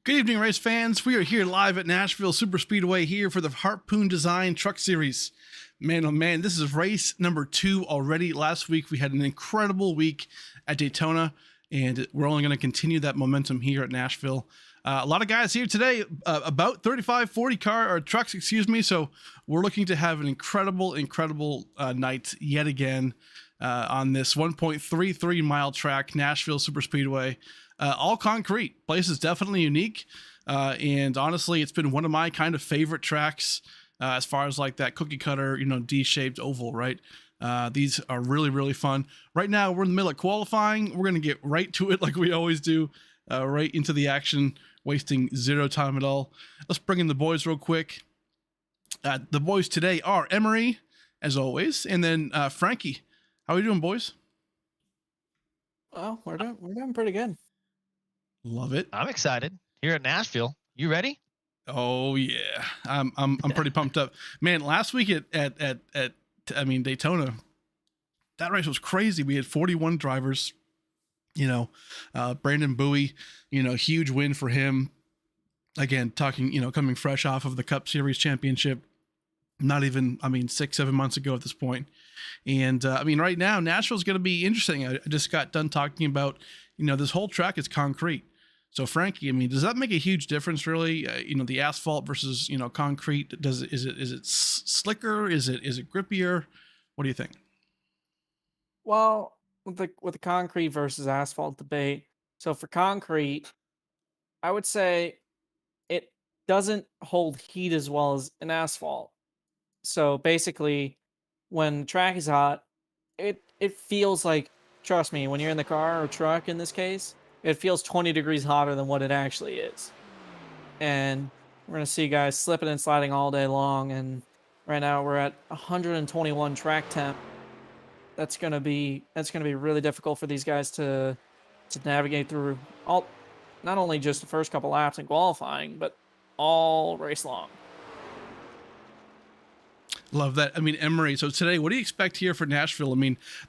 Good evening, race fans. We are here live at Nashville Super Speedway here for the Harpoon Design Truck Series. Man, oh man, this is race number 2 already. Last week we had an incredible week at Daytona, and we're only going to continue that momentum here at Nashville. A lot of guys here today, about 35, 40 trucks, so we're looking to have an incredible night yet again on this 1.33 mile track, Nashville Super Speedway. All concrete. Place is definitely unique, and honestly, it's been one of my kind of favorite tracks as far as like that cookie cutter, D-shaped oval, right? These are really fun. Right now, we're in the middle of qualifying. We're going to get right to it like we always do, right into the action, wasting zero time at all. Let's bring in the boys real quick. The boys today are Emery, as always, and then Frankie. How are we doing, boys? Well, we're doing pretty good. Love it. I'm excited. Here at Nashville. You ready? Oh yeah, I'm pretty pumped up, man. Last week at Daytona, that race was crazy. We had 41 drivers. Brandon Bowie, huge win for him. Again, talking, coming fresh off of the Cup Series championship. Not even, 6-7 months ago at this point. And right now, Nashville's going to be interesting. I just got done talking about, this whole track is concrete. So Frankie, does that make a huge difference really? The asphalt versus, concrete, is it slicker? Is it grippier? What do you think? Well, with the concrete versus asphalt debate, so for concrete, I would say it doesn't hold heat as well as an asphalt. So basically, when the track is hot, it feels like, trust me, when you're in the car or truck in this case, it feels 20 degrees hotter than what it actually is. And we're going to see guys slipping and sliding all day long. And right now we're at 121 track temp. That's going to be really difficult for these guys to navigate through not only just the first couple laps in qualifying, but all race long. Love that. Emery, so today, what do you expect here for Nashville?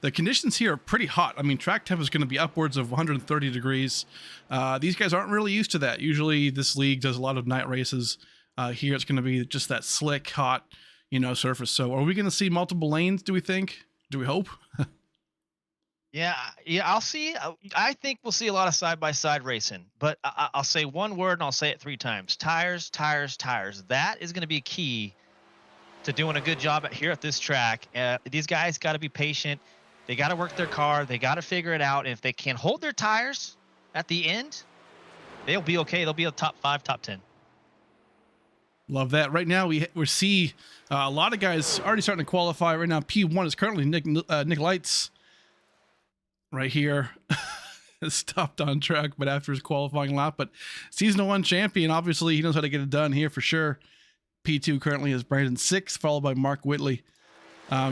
The conditions here are pretty hot. Track temp is going to be upwards of 130 degrees. These guys aren't really used to that. Usually this league does a lot of night races. Here it's going to be just that slick, hot, surface. So are we going to see multiple lanes, do we think? Do we hope? Yeah, I'll see. I think we'll see a lot of side-by-side racing. But I'll say one word, and I'll say it 3 times. Tires, tires, tires. That is going to be key to doing a good job here at this track. These guys got to be patient. They got to work their car. They got to figure it out. And if they can hold their tires at the end, they'll be okay. They'll be a top 5, top 10. Love that. Right now, we see a lot of guys already starting to qualify. Right now, P1 is currently Nick Lights right here. Stopped on track, but after his qualifying lap. But season 1 champion, obviously, he knows how to get it done here for sure. P2 currently is Brandon 6th, followed by Mark Whitley.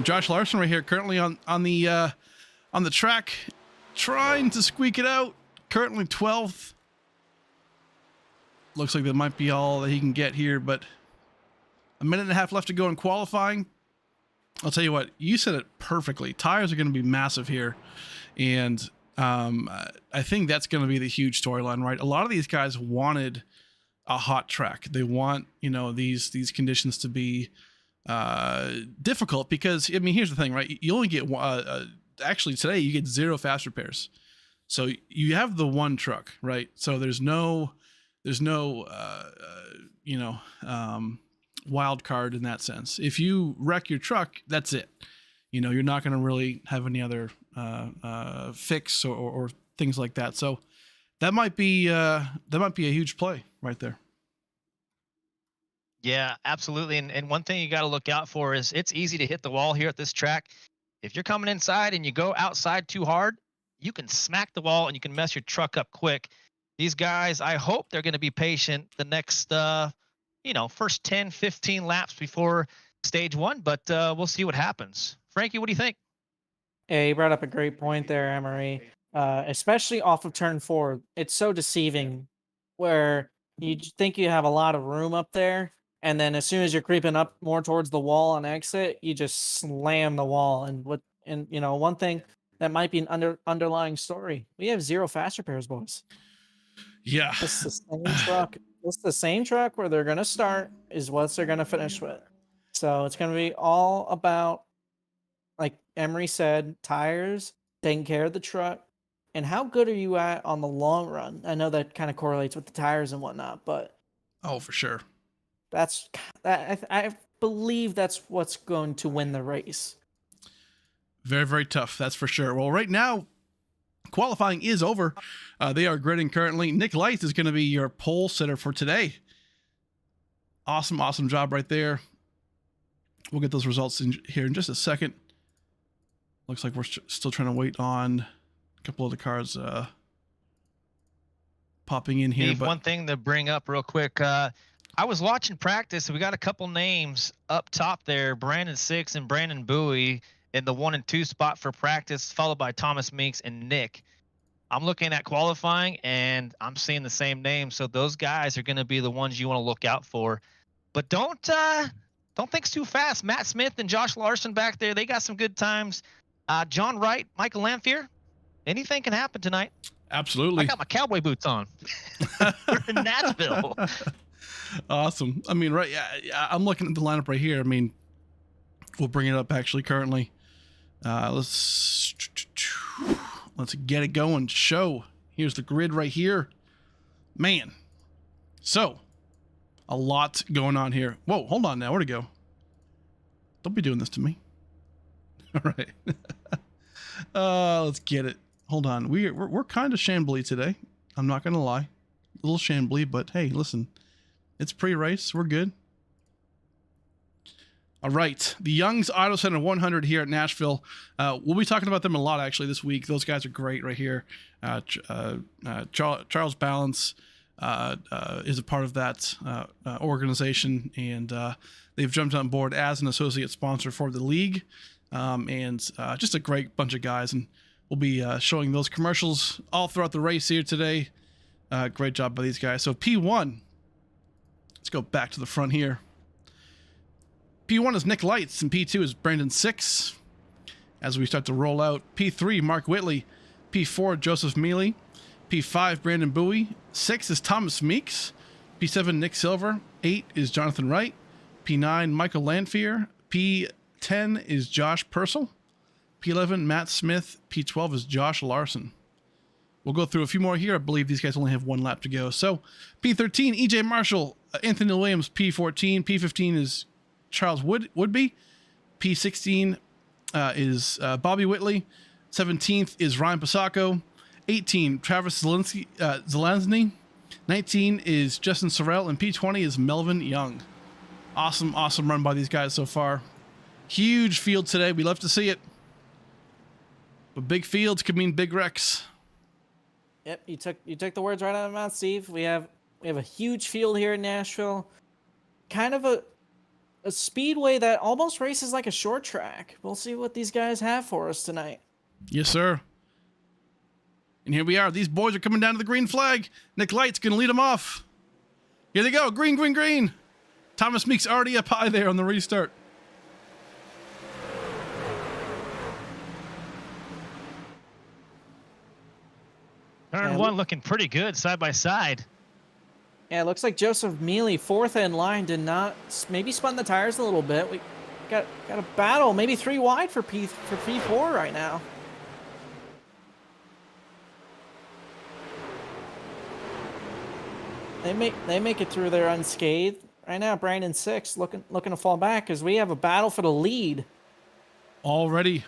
Josh Larson right here, currently on the track, trying to squeak it out. Currently 12th. Looks like that might be all that he can get here, but a minute and a half left to go in qualifying. I'll tell you what, you said it perfectly. Tires are going to be massive here, and I think that's going to be the huge storyline, right? A lot of these guys wanted a hot track. They want, these conditions to be difficult because, here's the thing, right? You only get actually today you get 0 fast repairs. So you have the one truck, right? So there's no wild card in that sense. If you wreck your truck, that's it. You're not going to really have any other fix or things like that. So that might be a huge play right there. Yeah, absolutely. And one thing you got to look out for is it's easy to hit the wall here at this track. If you're coming inside and you go outside too hard, you can smack the wall and you can mess your truck up quick. These guys, I hope they're going to be patient the next, first 10, 15 laps before stage 1, but we'll see what happens. Frankie, what do you think? Yeah, you brought up a great point there, Emery. Especially off of turn 4. It's so deceiving where you think you have a lot of room up there, and then as soon as you're creeping up more towards the wall on exit, you just slam the wall. And one thing that might be an underlying story, we have 0 fast repairs, boys. Yeah. It's the same truck. It's the same truck where they're gonna start is what they're gonna finish with. So it's gonna be all about, like Emery said, tires, taking care of the truck, and how good are you at on the long run? I know that kind of correlates with the tires and whatnot, but Oh, for sure. that's that. I believe that's what's going to win the race. Very, very tough. That's for sure. Well, right now, qualifying is over. They are gridding currently. Nick Lights is going to be your pole sitter for today. Awesome, awesome job right there. We'll get those results in here in just a second. Looks like we're still trying to wait on a couple of the cars popping in here. Steve, But one thing to bring up real quick. I was watching practice, and we got a couple names up top there, Brandon Six and Brandon Bowie in the 1 and 2 spot for practice, followed by Thomas Meeks and Nick. I'm looking at qualifying, and I'm seeing the same name. So those guys are going to be the ones you want to look out for. But don't think too fast. Matt Smith and Josh Larson back there, they got some good times. John Wright, Michael Lamphere, anything can happen tonight. absolutely. I got my cowboy boots on. We're in Nashville. Awesome. I mean, right. Yeah, I'm looking at the lineup right here. I mean, we'll bring it up actually currently. Let's get it going. Show. Here's the grid right here. Man. So, a lot going on here. Whoa, hold on now. Where'd it go? Don't be doing this to me. All right. Let's get it. Hold on. We're kind of shambly today. I'm not going to lie. A little shambly, but hey, listen. It's pre-race. We're good. All right. The Young's Auto Center 100 here at Nashville. We'll be talking about them a lot, actually, this week. Those guys are great right here. Charles Balance is a part of that organization, and they've jumped on board as an associate sponsor for the league. And just a great bunch of guys. And we'll be showing those commercials all throughout the race here today. Great job by these guys. So P1, let's go back to the front here. P1 is Nick Lights, and P2 is Brandon Six. As we start to roll out, P3, Mark Whitley. P4, Joseph Mealy. P5, Brandon Bowie. 6 is Thomas Meeks. P7, Nick Silver. 8 is Jonathan Wright. P9, Michael Lamphere. P10 is Josh Purcell. P11, Matt Smith. P12 is Josh Larson. We'll go through a few more here. I believe these guys only have one lap to go. So, P13, EJ Marshall. Anthony Williams, P14. P15 is Charles Woodby. P16 is Bobby Whitley. 17th is Ryan Pasacco. 18, Travis Zelensny. 19 is Justin Sorrell. And P20 is Melvin Young. Awesome, awesome run by these guys so far. Huge field today. We love to see it. But big fields could mean big wrecks. Yep, you took the words right out of my mouth, Steve. We have a huge field here in Nashville. Kind of a speedway that almost races like a short track. We'll see what these guys have for us tonight. Yes, sir. And here we are. These boys are coming down to the green flag. Nick Light's going to lead them off. Here they go. Green, green, green. Thomas Meeks already up high there on the restart. Turn one looking pretty good side by side. Yeah, it looks like Joseph Mealy, fourth in line, did not maybe spun the tires a little bit. We got a battle, maybe 3 wide for P4 right now. They make it through there unscathed. Right now, Brandon Six looking to fall back as we have a battle for the lead. Already.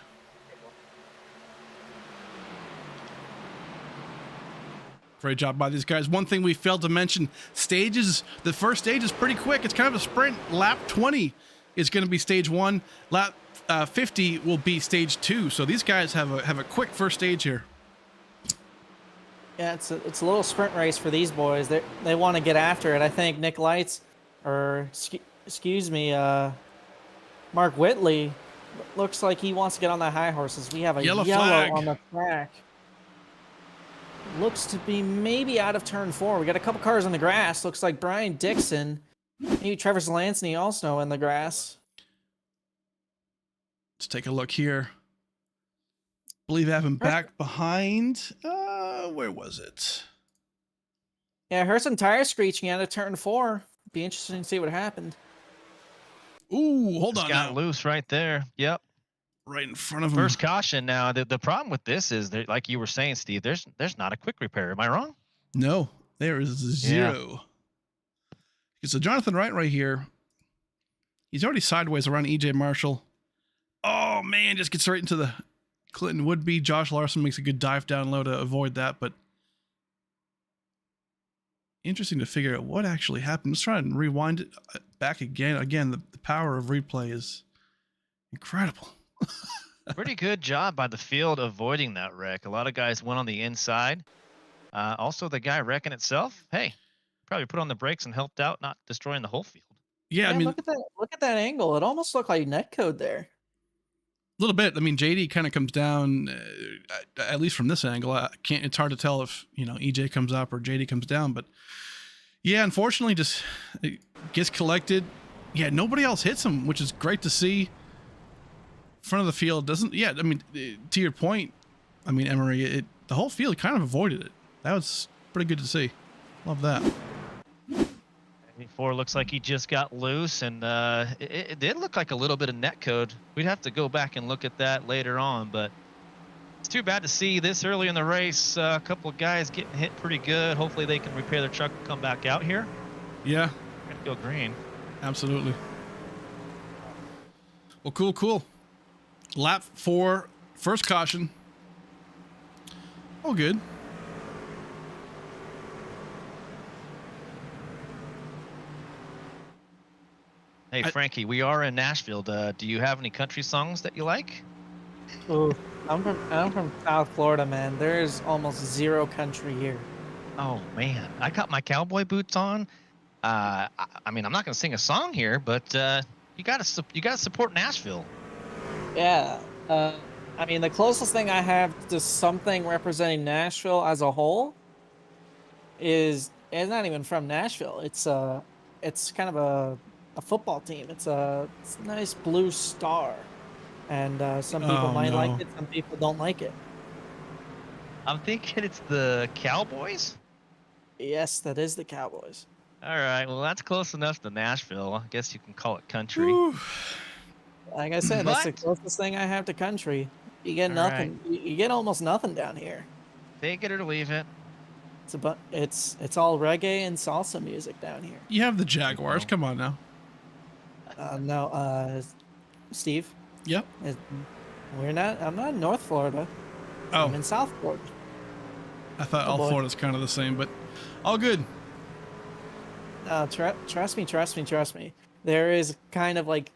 Great job by these guys. One thing we failed to mention, stages. The first stage is pretty quick. It's kind of a sprint. Lap 20 is going to be stage 1. Lap 50 will be stage 2. So these guys have a quick first stage here. Yeah, it's a little sprint race for these boys. They want to get after it. I think Nick Lights, or excuse me, Mark Whitley, looks like he wants to get on that high horses. We have a yellow on the track. Looks to be maybe out of turn 4. We got a couple cars on the grass. Looks like Brian Dixon, maybe Trevor Zelansny also in the grass. Let's take a look here. I believe I have him back behind. Where was it? Yeah, I heard some tire screeching out of turn 4. Be interesting to see what happened. Ooh, hold Just on got now. loose right there. Yep. Right in front of him. First caution. Now the problem with this is that, like you were saying, Steve, there's not a quick repair. Am I wrong? No, there is zero. So Jonathan Wright right here, he's already sideways around EJ Marshall. Oh man, just gets right into the Clinton Woodby. Josh Larson makes a good dive down low to avoid that, but interesting to figure out what actually happened. Let's try and rewind it back again. Again, the power of replay is incredible. Pretty good job by the field avoiding that wreck. A lot of guys went on the inside. Also, the guy wrecking itself, hey, probably put on the brakes and helped out, not destroying the whole field. Yeah, I mean, look at that angle. It almost looked like netcode there. a little bit. I mean, JD kind of comes down, at least from this angle. It's hard to tell if EJ comes up or JD comes down, but yeah, unfortunately, just it gets collected. Yeah, nobody else hits him, which is great to see. Front of the field doesn't. Yeah, I mean, to your point, I mean, Emery, the whole field kind of avoided it. That was pretty good to see. Love that. 4 looks like he just got loose, and it did look like a little bit of netcode. We'd have to go back and look at that later on, but it's too bad to see this early in the race. A couple of guys getting hit pretty good. Hopefully they can repair their truck and come back out here. Yeah, We're gonna go green. absolutely. Well, cool. Lap 4, first caution. All good. Hey, Frankie, we are in Nashville. Do you have any country songs that you like? Oh, I'm from South Florida, man. There's almost zero country here. Oh man, I got my cowboy boots on. I mean, I'm not gonna sing a song here, but you gotta support Nashville. Yeah. I mean, the closest thing I have to something representing Nashville as a whole is it's not even from Nashville. It's kind of a football team. It's a nice blue star, and some people might like it, some people don't like it. I'm thinking it's the Cowboys. Yes, that is the Cowboys. All right, well that's close enough to Nashville. I guess you can call it country. Whew. Like I said, that's the What? closest thing I have to country. You get All nothing. You get almost nothing down here. Take it or leave it. It's all reggae and salsa music down here. You have the Jaguars. Come on now. No, Steve. Yep. I'm not in North Florida. Oh, I'm in South Florida. I thought all boy. Florida's kind of the same, but all good. Trust me. There is kind of like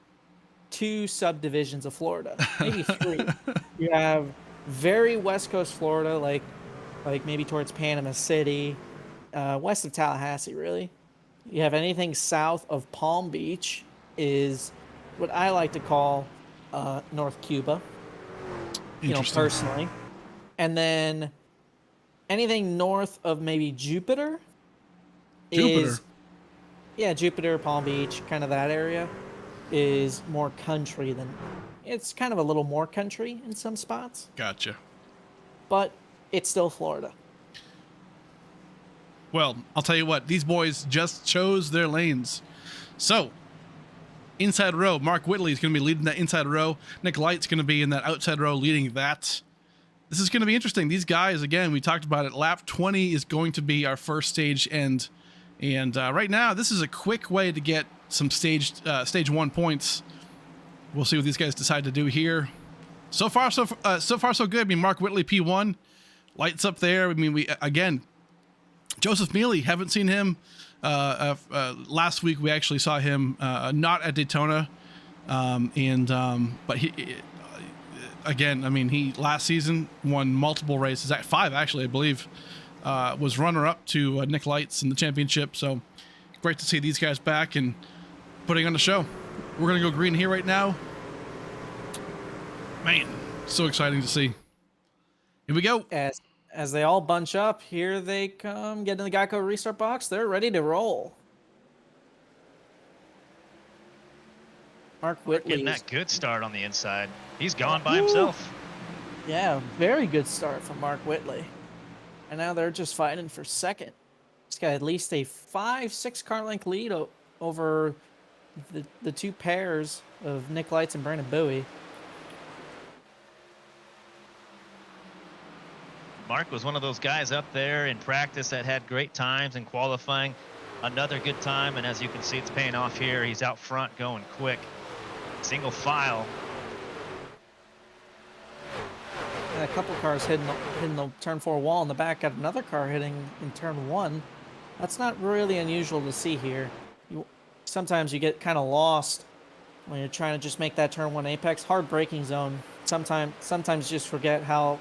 2 subdivisions of Florida, maybe 3. You have very West Coast Florida, like maybe towards Panama City, west of Tallahassee, really. You have anything south of Palm Beach is what I like to call North Cuba, Interesting. personally. And then anything north of maybe Jupiter is, yeah, Jupiter, Palm Beach, kind of that area is more country than, it's kind of a little more country in some spots, Gotcha. but it's still Florida. Well, I'll tell you what, these boys just chose their lanes. So, inside row, Mark Whitley is going to be leading that inside row. Nick Light's going to be in that outside row leading that. This is going to be interesting. These guys, again, we talked about it. Lap 20 is going to be our first stage end. And right now, this is a quick way to get some stage 1 points. We'll see what these guys decide to do here. So far, so good. I mean, Mark Whitley, P1. Lights up there. I mean, Joseph Mealy, haven't seen him. Last week, we actually saw him not at Daytona. But he, again, I mean, he last season won multiple races, at 5 actually, I believe. Was runner-up to Nick Lights in the championship. So great to see these guys back and putting on the show. We're going to go green here right now. Man, so exciting to see. Here we go. As they all bunch up, here they come, get in the Geico restart box. They're ready to roll. Mark Whitley. Getting that good start on the inside. He's gone by himself. Yeah, very good start from Mark Whitley. And now they're just fighting for second. He's got at least a 5-6 car length lead over the two pairs of Nick Lights and Brandon Bowie. Mark was one of those guys up there in practice that had great times in qualifying. Another good time, and as you can see, it's paying off here. He's out front going quick. Single file. And a couple cars hitting the turn 4 wall in the back. Got another car hitting in turn 1. That's not really unusual to see here. Sometimes you get kind of lost when you're trying to just make that turn 1 apex. Hard braking zone. Sometimes you just forget how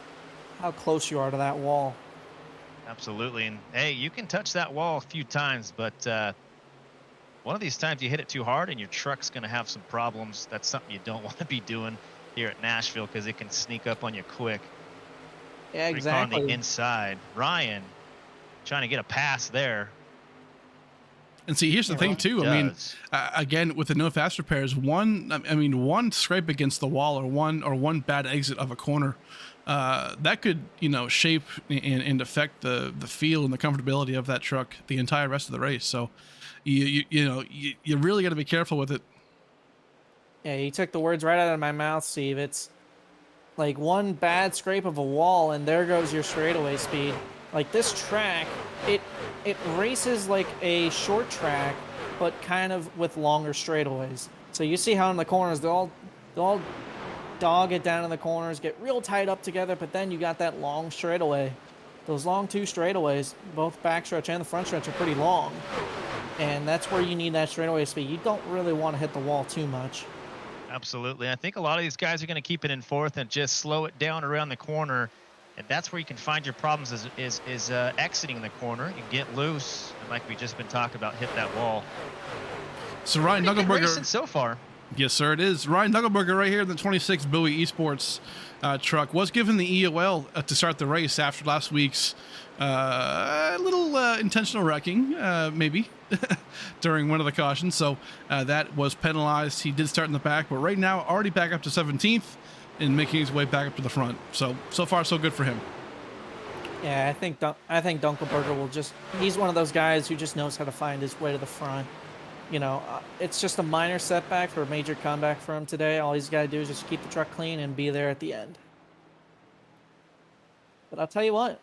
close you are to that wall. Absolutely. And hey, you can touch that wall a few times, but one of these times you hit it too hard and your truck's going to have some problems. That's something you don't want to be doing here at Nashville because it can sneak up on you quick. Yeah, exactly. On the inside. Ryan trying to get a pass there. And see, here's the thing too. I mean, again, with the no fast repairs, one scrape against the wall or one bad exit of a corner, that could, shape and affect the feel and the comfortability of that truck the entire rest of the race. So, you really got to be careful with it. Yeah, you took the words right out of my mouth, Steve. It's like one bad scrape of a wall, and there goes your straightaway speed. Like this track, it races like a short track, but kind of with longer straightaways. So you see how in the corners they'll all dog it down in the corners, get real tight up together, but then you got that long straightaway. Those long 2 straightaways, both backstretch and the front stretch, are pretty long. And that's where you need that straightaway speed. You don't really want to hit the wall too much. Absolutely. I think a lot of these guys are going to keep it in 4th and just slow it down around the corner. And that's where you can find your problems is exiting the corner. You get loose, and like we just been talking about, hit that wall. So Ryan Nuckelberger, so far. Yes, sir, it is. Ryan Nuckelberger right here in the 26 Bowie Esports truck was given the EOL to start the race after last week's little intentional wrecking, maybe, during one of the cautions. So that was penalized. He did start in the back, but right now already back up to 17th and making his way back up to the front. So far, so good for him. Yeah, I think Dunkelberger will he's one of those guys who just knows how to find his way to the front. It's just a minor setback for a major comeback for him today. All he's got to do is just keep the truck clean and be there at the end. But I'll tell you what,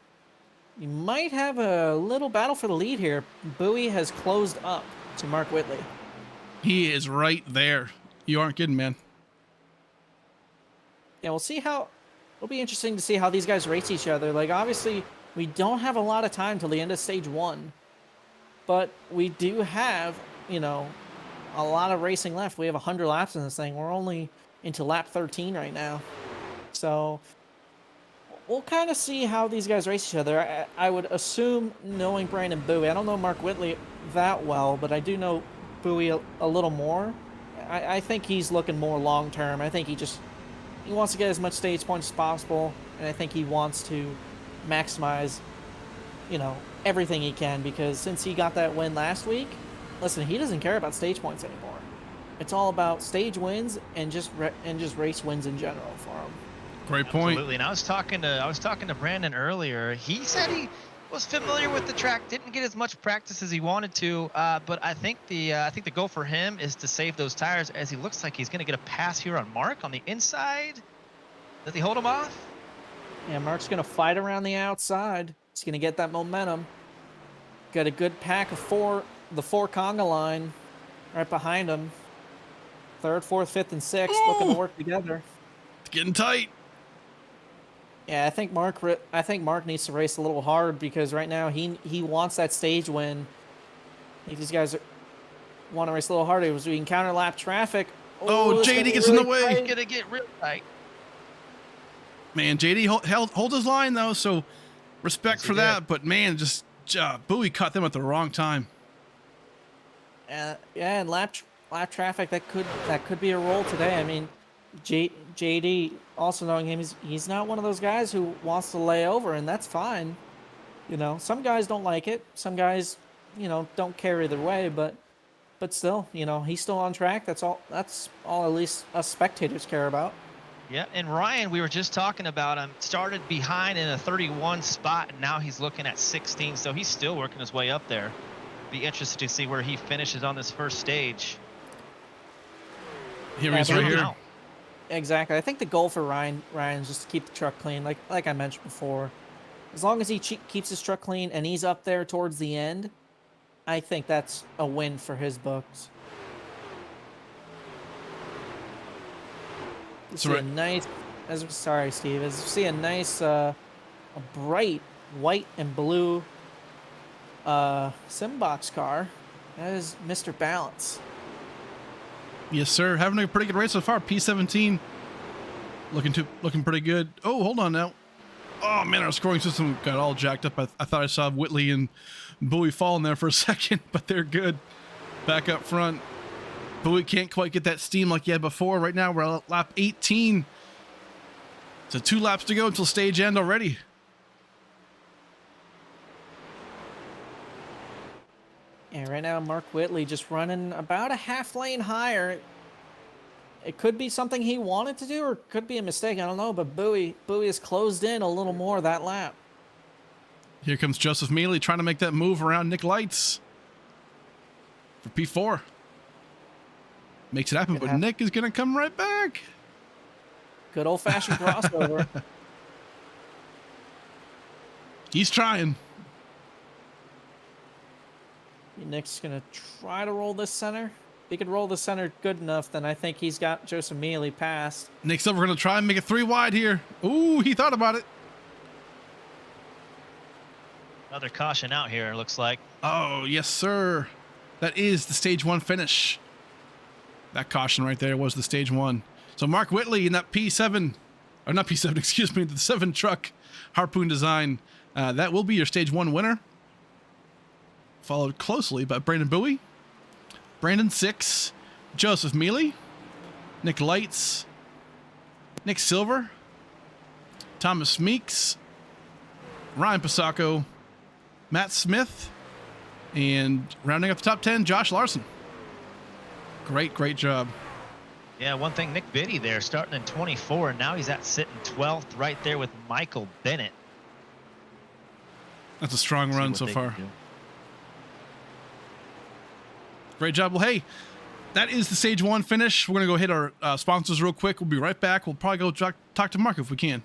you might have a little battle for the lead here. Bowie has closed up to Mark Whitley. He is right there. You aren't kidding, man. Yeah, it'll be interesting to see how these guys race each other. Like, obviously, we don't have a lot of time till the end of stage 1, but we do have, a lot of racing left. We have 100 laps in this thing. We're only into lap 13 right now. So we'll kind of see how these guys race each other. I would assume, knowing Brandon Bowie, I don't know Mark Whitley that well, but I do know Bowie a little more. I think he's looking more long-term. I think he wants to get as much stage points as possible, and I think he wants to maximize, everything he can, because since he got that win last week, listen, he doesn't care about stage points anymore. It's all about stage wins and just race wins in general for him. Great point. Absolutely. And I was talking to Brandon earlier. He said he was familiar with the track, didn't get as much practice as he wanted to, but I think the goal for him is to save those tires, as he looks like he's going to get a pass here on Mark on the inside. Does he hold him off? Yeah, Mark's going to fight around the outside. He's going to get that momentum. Got a good pack of the four conga line right behind him. 3rd, 4th, 5th, and 6th looking to work together. It's getting tight. Yeah, I think Mark needs to race a little hard, because right now he wants that stage win. I think these guys want to race a little harder as we encounter lap traffic. Oh, JD gets in the way. He's gonna get real tight. Man, JD hold his line though, so respect for that. But man, just Bowie caught them at the wrong time. Yeah, and lap traffic that could be a roll today. I mean, JD, also knowing him, he's not one of those guys who wants to lay over, and that's fine. Some guys don't like it. Some guys, don't care either way. But still, he's still on track. That's all at least us spectators care about. Yeah, and Ryan, we were just talking about him, started behind in a 31 spot, and now he's looking at 16, so he's still working his way up there. Be interested to see where he finishes on this first stage. Here Yeah, he is but right he- here. Now. Exactly. I think the goal for Ryan is just to keep the truck clean, like I mentioned before. As long as he keeps his truck clean and he's up there towards the end, I think that's a win for his books. You So see a right- nice, sorry, Steve, as you see a nice, a bright white and blue Simbox car. That is Mr. Balance. Yes, sir. Having a pretty good race so far. P17 looking pretty good. Oh, hold on now. Oh man, our scoring system got all jacked up. I thought I saw Whitley and Bowie falling there for a second, but they're good. Back up front. Bowie can't quite get that steam like he had before. Right now we're at lap 18. So 2 laps to go until stage end already. Yeah, right now Mark Whitley just running about a half lane higher. It could be something he wanted to do, or it could be a mistake. I don't know, but Bowie has closed in a little more that lap. Here comes Joseph Mealy trying to make that move around Nick Lights for P4. Makes it happen, but Nick is going to come right back. Good old-fashioned crossover. He's trying. Nick's going to try to roll this center. If he could roll the center good enough, then I think he's got Joseph Mealy passed. Nick Silver going to try and make it 3 wide here. Ooh, he thought about it. Another caution out here, it looks like. Oh, yes, sir. That is the stage 1 finish. That caution right there was the stage 1. So Mark Whitley in that P7, or not P7, excuse me, the 7 truck Harpoon design. That will be your stage 1 winner. Followed closely by Brandon Bowie, Brandon 6, Joseph Mealy, Nick Lights, Nick Silver, Thomas Meeks, Ryan Pasacco, Matt Smith, and rounding up the top 10, Josh Larson. Great job. Yeah, one thing, Nick Biddy there starting in 24, and now he's at sitting 12th right there with Michael Bennett. That's a strong run so far. Great job. Well, hey, that is the stage 1 finish. We're going to go hit our sponsors real quick. We'll be right back. We'll probably go talk to Mark if we can.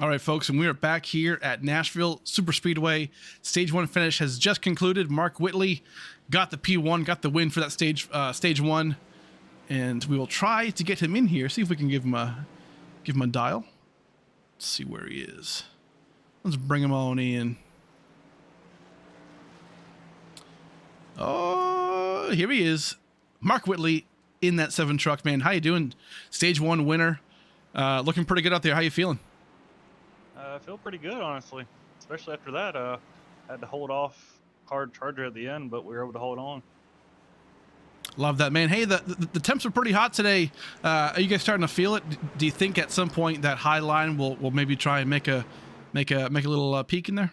All right, folks, and we are back here at Nashville Super Speedway. Stage 1 finish has just concluded. Mark Whitley got the P1, got the win for that stage 1, and we will try to get him in here. See if we can give him a dial. Let's see where he is. Let's bring him on in. Oh, here he is, Mark Whitley in that 7 truck, man. How you doing? Stage 1 winner. Looking pretty good out there. How you feeling? I feel pretty good, honestly. Especially after that, had to hold off hard charger at the end, but we were able to hold on. Love that, man. Hey, the temps are pretty hot today. Are you guys starting to feel it? Do you think at some point that high line will maybe try and make a little peak in there?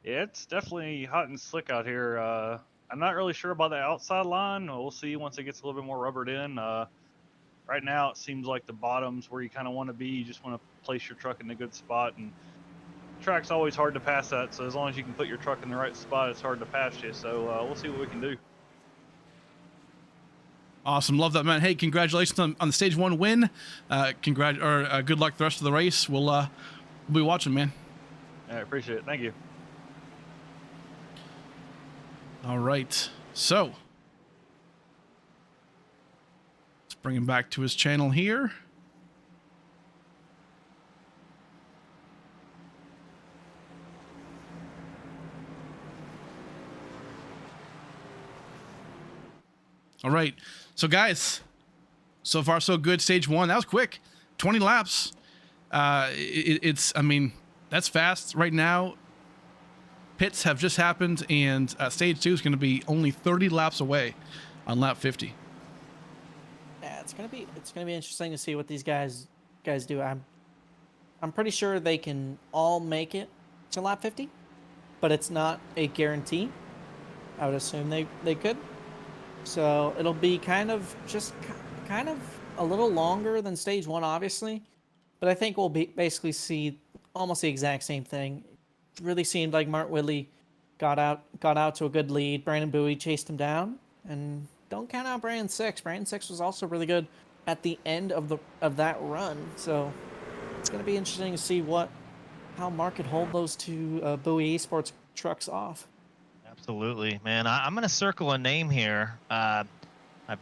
Yeah, it's definitely hot and slick out here. I'm not really sure about the outside line. We'll see once it gets a little bit more rubbered in. Right now, it seems like the bottom's where you kind of want to be. You just want to place your truck in a good spot, and track's always hard to pass that. So as long as you can put your truck in the right spot, it's hard to pass you. So we'll see what we can do. Awesome. Love that, man. Hey, congratulations on the stage 1 win. Good luck the rest of the race. We'll be watching, man. I appreciate it. Thank you. All right. So let's bring him back to his channel here. All right. So guys, so far so good. Stage 1, that was quick. 20 laps. I mean, that's fast right now. Pits have just happened, and stage 2 is going to be only 30 laps away on lap 50. Yeah, it's gonna be interesting to see what these guys do. I'm pretty sure they can all make it to lap 50, but it's not a guarantee. I would assume they could. So it'll be kind of a little longer than stage 1, obviously, but I think we'll basically see almost the exact same thing. It really seemed like Mark Whitley got out to a good lead. Brandon Bowie chased him down, and don't count out Brandon 6. Brandon 6 was also really good at the end of that run. So it's going to be interesting to see how Mark could hold those two Bowie Esports trucks off. Absolutely, man. I'm going to circle a name here. I've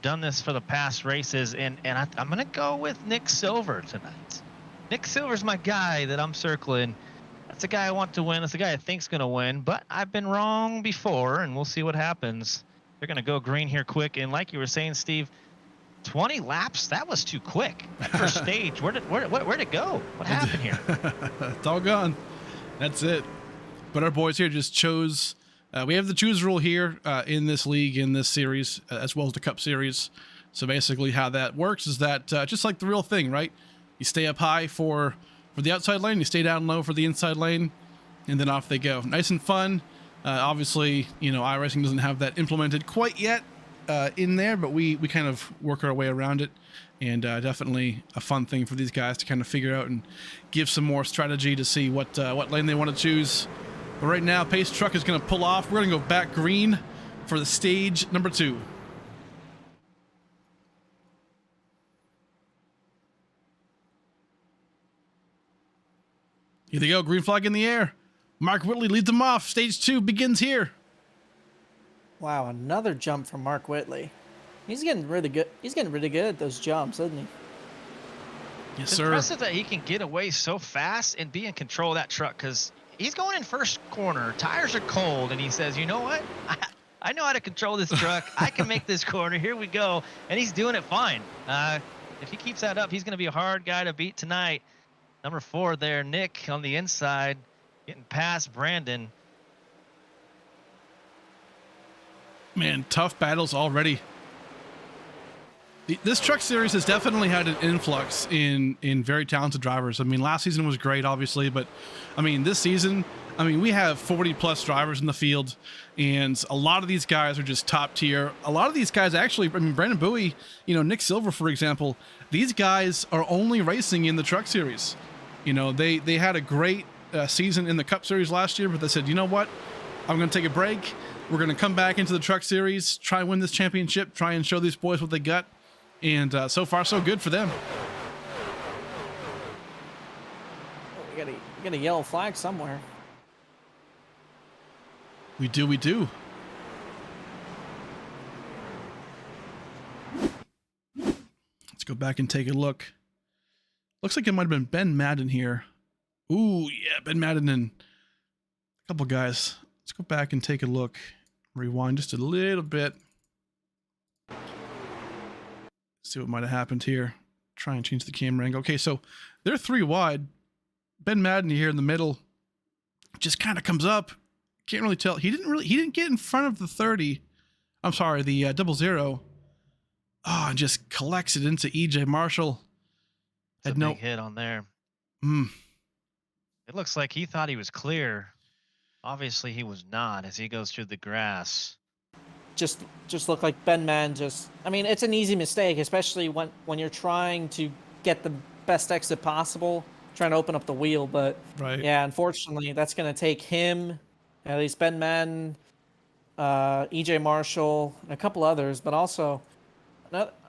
done this for the past races, and I'm going to go with Nick Silver tonight. Nick Silver's my guy that I'm circling. That's the guy I want to win. That's the guy I think's going to win, but I've been wrong before, and we'll see what happens. They're going to go green here quick, and like you were saying, Steve, 20 laps, that was too quick. That first stage, where'd it go? What happened here? It's all gone. That's it. But our boys here just chose... we have the choose rule here in this league, in this series, as well as the Cup Series. So basically how that works is that just like the real thing, right? You stay up high for the outside lane, you stay down low for the inside lane, and then off they go. Nice and fun. Obviously, iRacing doesn't have that implemented quite yet in there, but we kind of work our way around it. And definitely a fun thing for these guys to kind of figure out and give some more strategy to see what lane they want to choose. But right now, Pace Truck is going to pull off. We're going to go back green for the stage number 2. Here they go. Green flag in the air. Mark Whitley leads them off. Stage 2 begins here. Wow, another jump from Mark Whitley. He's getting really good. He's getting really good at those jumps, isn't he? Yes, It's sir. impressive that he can get away so fast and be in control of that truck, because he's going in first corner. Tires are cold, and he says, you know what? I know how to control this truck. I can make this corner. Here we go. And he's doing it fine. If he keeps that up, he's going to be a hard guy to beat tonight. Number 4 there, Nick on the inside, getting past Brandon. Man, tough battles already. This truck series has definitely had an influx in very talented drivers. I mean, last season was great, obviously, but I mean, this season, we have 40 plus drivers in the field, and a lot of these guys are just top tier. A lot of these guys actually, Brandon Bowie, Nick Silver, for example, these guys are only racing in the truck series. They had a great season in the Cup Series last year, but they said, you know what? I'm going to take a break. We're going to come back into the truck series, try and win this championship, try and show these boys what they got. And so far, so good for them. We got a yellow flag somewhere. We do. Let's go back and take a look. Looks like it might have been Ben Madden here. Ooh, yeah, Ben Madden and a couple guys. Let's go back and take a look. Rewind just a little bit. See what might have happened here. Try and change the camera angle. Okay, so they're 3 wide. Ben Madden here in the middle just kind of comes up. Can't really tell. He didn't get in front of the 30. I'm sorry, the 00. Oh, and just collects it into EJ Marshall. It's a big hit on there. Mm. It looks like he thought he was clear. Obviously, he was not as he goes through the grass. Just look like Ben Man it's an easy mistake, especially when you're trying to get the best exit possible, trying to open up the wheel. But Right. yeah, unfortunately, that's going to take him, at least Ben Man, EJ Marshall, and a couple others, but also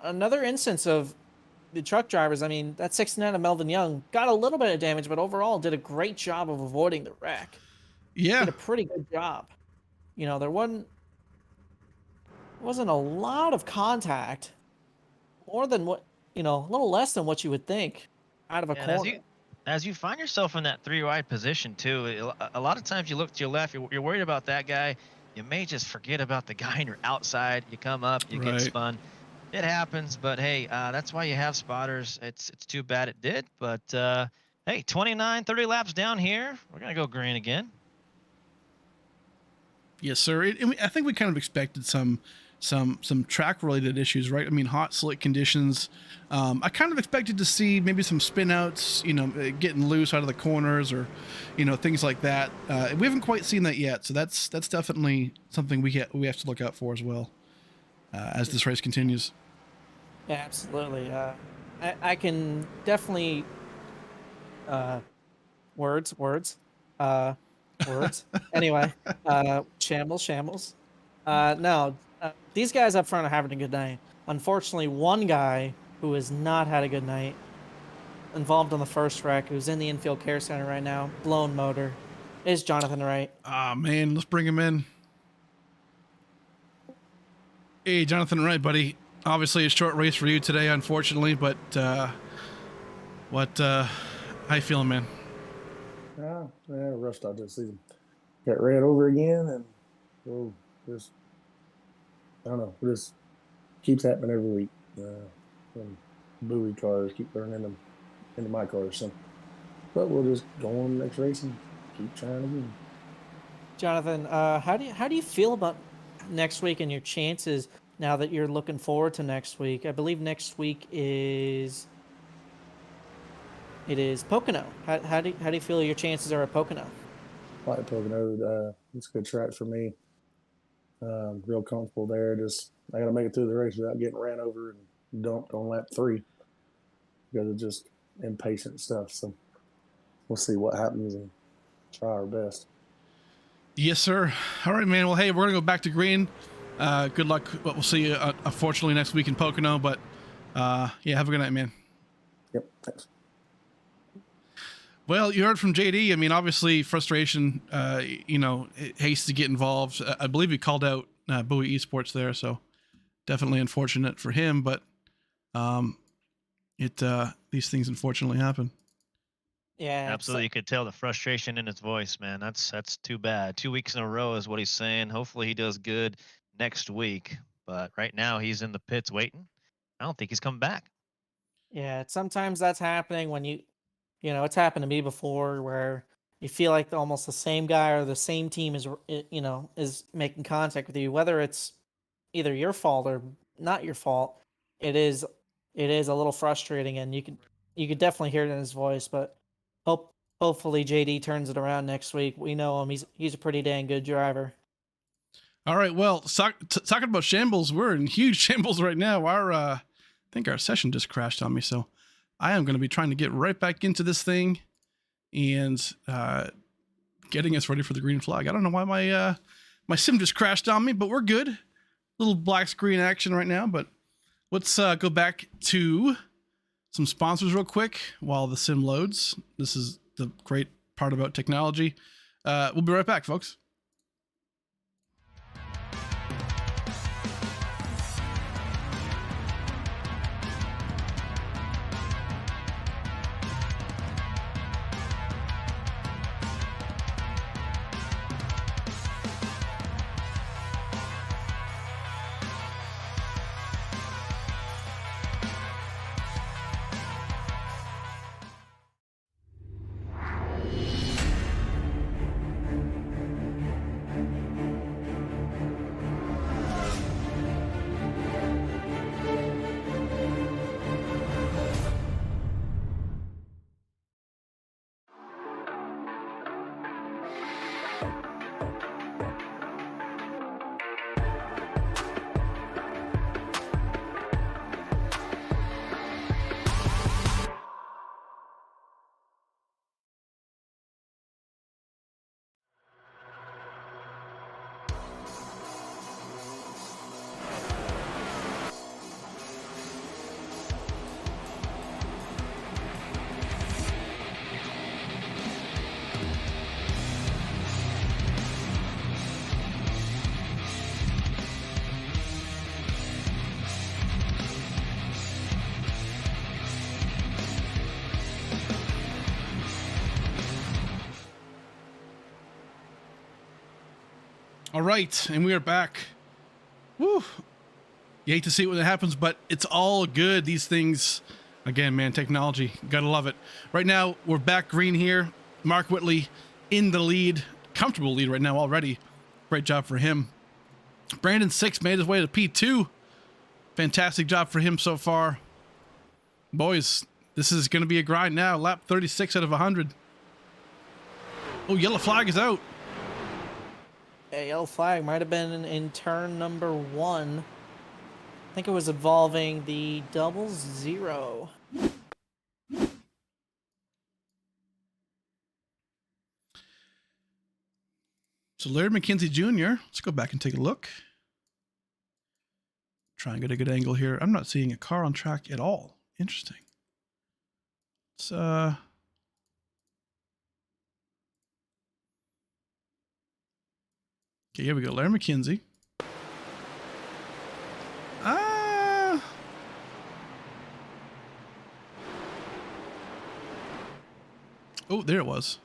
Another instance of the truck drivers. I mean, that 69 of Melvin Young got a little bit of damage, but overall did a great job of avoiding the wreck. Yeah. Did a pretty good job. You know, there wasn't a lot of contact, more than what, a little less than what you would think out of a And corner. as you find yourself in that 3 wide position too, a lot of times you look to your left, you're worried about that guy. You may just forget about the guy on your outside. You come up, you get Right. spun. It happens, but hey, that's why you have spotters. It's too bad it did, but hey, 29, 30 laps down here. We're gonna go green again. Yes, sir. I think we kind of expected some track related issues, right? I mean, hot, slick conditions. I kind of expected to see maybe some spin outs, getting loose out of the corners, or things like that. We haven't quite seen that yet, so that's definitely something we have to look out for as well as this race continues. Yeah, absolutely. I can definitely words. Anyway, shambles. No, these guys up front are having a good night. Unfortunately, one guy who has not had a good night, involved on the first wreck, who's in the infield care center right now, blown motor, is Jonathan Wright. Ah, man, let's bring him in. Hey, Jonathan Wright, buddy. Obviously a short race for you today, unfortunately, but how you feeling, man? Yeah, rough start this season. Got ran over again, and just I don't know. It just keeps happening every week. Some buoy cars keep running into my cars, so. But we'll just go on the next race and keep trying again. Jonathan, how do you feel about next week and your chances now that you're looking forward to next week? I believe next week is Pocono. How do you feel your chances are at Pocono? I like Pocono. It's a good track for me. Real comfortable there. Just I got to make it through the race without getting ran over and dumped on lap 3 because of just impatient stuff. So we'll see what happens and try our best. Yes, sir. All right, man. Well, hey, we're gonna go back to green. Good luck. We'll see you unfortunately next week in Pocono, but yeah, have a good night, man. Yep. Thanks. Well, you heard from JD. I mean, obviously frustration, haste to get involved. I believe he called out Bowie Esports there, so definitely unfortunate for him, but these things unfortunately happen. Yeah, Absolutely, you could tell the frustration in his voice, man. That's too bad. 2 weeks in a row is what he's saying. Hopefully he does good next week, but right now he's in the pits waiting. I don't think he's coming back. Yeah, sometimes that's happening when it's happened to me before where you feel like almost the same guy or the same team is making contact with you, whether it's either your fault or not your fault. It is a little frustrating, and you could definitely hear it in his voice, but hopefully JD turns it around next week. We know him. He's a pretty dang good driver. All right. Well, talking about shambles, we're in huge shambles right now. I think our session just crashed on me, so I am going to be trying to get right back into this thing and getting us ready for the green flag. I don't know why my sim just crashed on me, but we're good. Little black screen action right now, but let's go back to some sponsors real quick while the sim loads. This is the great part about technology. We'll be right back, folks. All right, and we are back. Woo! You hate to see it when it happens, but it's all good. These things, again, man, technology, gotta love it. Right now, we're back green here. Mark Whitley in the lead, comfortable lead right now already. Great job for him. Brandon 6 made his way to P2. Fantastic job for him so far. Boys, this is going to be a grind now. Lap 36 out of 100. Oh, yellow flag is out. Yeah, yellow flag might have been in turn number 1. I think it was involving the 00. So Larry McKenzie Jr., let's go back and take a look. Try and get a good angle here. I'm not seeing a car on track at all. Interesting. It's, okay, here we go. Larry McKenzie. Oh, there it was.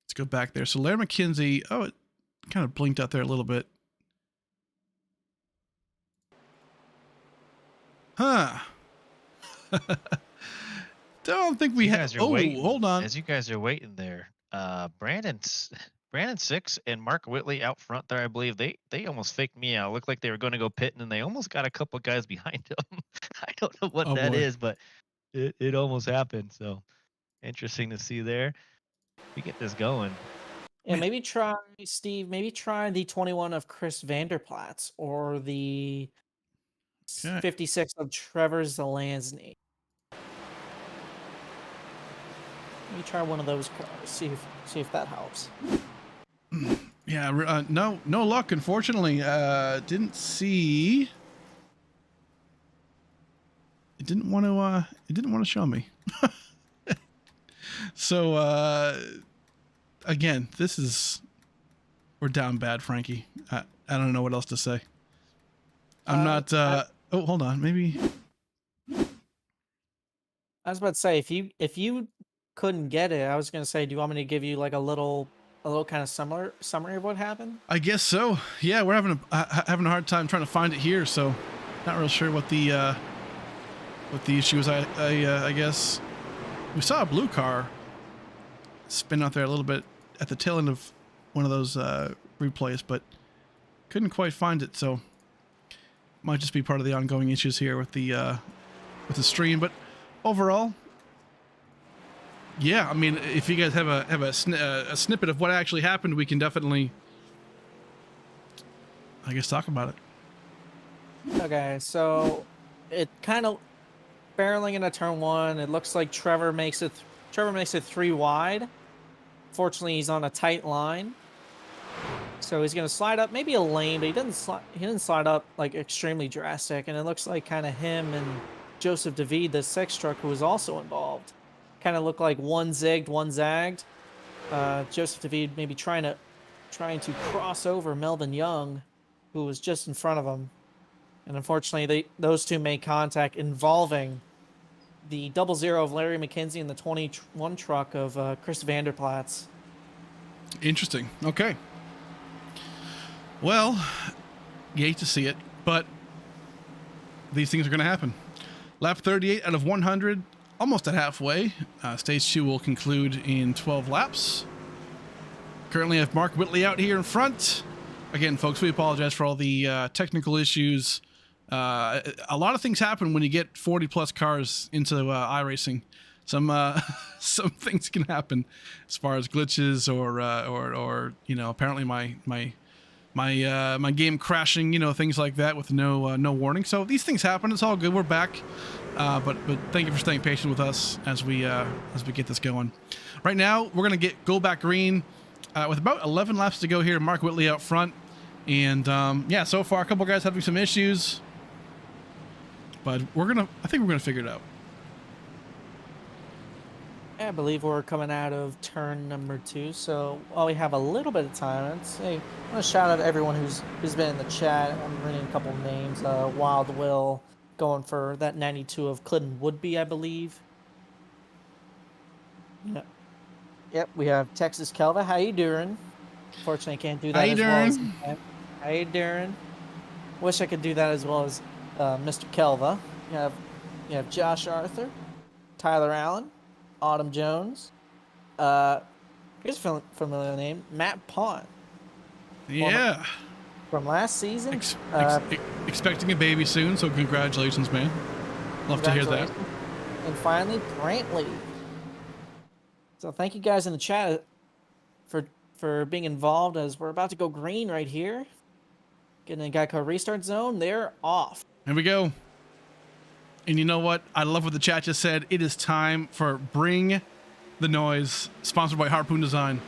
Let's go back there. So Larry McKenzie, oh, it kind of blinked out there a little bit. Huh. Don't think we have. Oh, hold on. As you guys are waiting there, Brandon 6 and Mark Whitley out front there, I believe they almost faked me out. Looked like they were going to go pitting, and they almost got a couple guys behind them. I don't know what that is, but it almost happened. So interesting to see there. We get this going. Yeah, maybe try, Steve, maybe try the 21 of Chris Vanderplatz or the 56 of Trevor Zelansny. Maybe try one of those cars. See if that helps. Yeah, no luck, unfortunately. Didn't see. It didn't want to show me. So again, we're down bad, Frankie. I don't know what else to say. I'm not. Oh, hold on. Maybe. I was about to say, if you couldn't get it, I was gonna say, do you want me to give you like a little kind of summary of what happened? I guess so. Yeah, we're having a hard time trying to find it here, so not real sure what the issue is. I guess we saw a blue car spin out there a little bit at the tail end of one of those replays, but couldn't quite find it. So might just be part of the ongoing issues here with the stream. But overall, yeah, I mean, if you guys have a snippet of what actually happened, we can definitely, I guess, talk about it. Okay, so it kind of barreling into turn 1. It looks like Trevor makes it 3 wide. Fortunately, he's on a tight line, so he's gonna slide up maybe a lane, but he didn't slide up like extremely drastic. And it looks like kind of him and Joseph David, the 6 truck, who was also involved, kind of looked like one zigged, one zagged. Joseph David maybe trying to cross over Melvin Young, who was just in front of him, and unfortunately those two made contact, involving the 00 of Larry McKenzie and the 21 truck of Chris Vanderplatz. Interesting. Okay. Well, you hate to see it, but these things are going to happen. Lap 38 out of 100, almost at halfway. Stage 2 will conclude in 12 laps. Currently have Mark Whitley out here in front. Again, folks, we apologize for all the technical issues. A lot of things happen when you get 40 plus cars into iRacing. Some things can happen as far as glitches or apparently my game crashing, things like that with no warning. So these things happen. It's all good. We're back. But thank you for staying patient with us as we get this going. Right now, we're gonna go back green with about 11 laps to go here. Mark Whitley out front, and yeah, so far a couple guys having some issues. But I think we're gonna figure it out. I believe we're coming out of turn number 2, so while we have a little bit of time, I want to shout out to everyone who's been in the chat. I'm reading a couple names. Wild Will going for that 92 of Clinton Woodby, I believe. Yeah. Yep, we have Texas Kelva. How you doing? Unfortunately, I can't do that How you as well as doing? Hey, Darren. Wish I could do that as well as Mr. Kelva. You have Josh Arthur, Tyler Allen, Autumn Jones. Here's a familiar name, Matt Pond, former Yeah. from last season. Expecting a baby soon, so congratulations, man. Love to hear that. Congratulations. And finally, Brantley. So thank you guys in the chat for being involved as we're about to go green right here. Getting a Geico restart zone. They're off. Here we go. And you know what? I love what the chat just said. It is time for Bring the Noise, sponsored by Harpoon Design.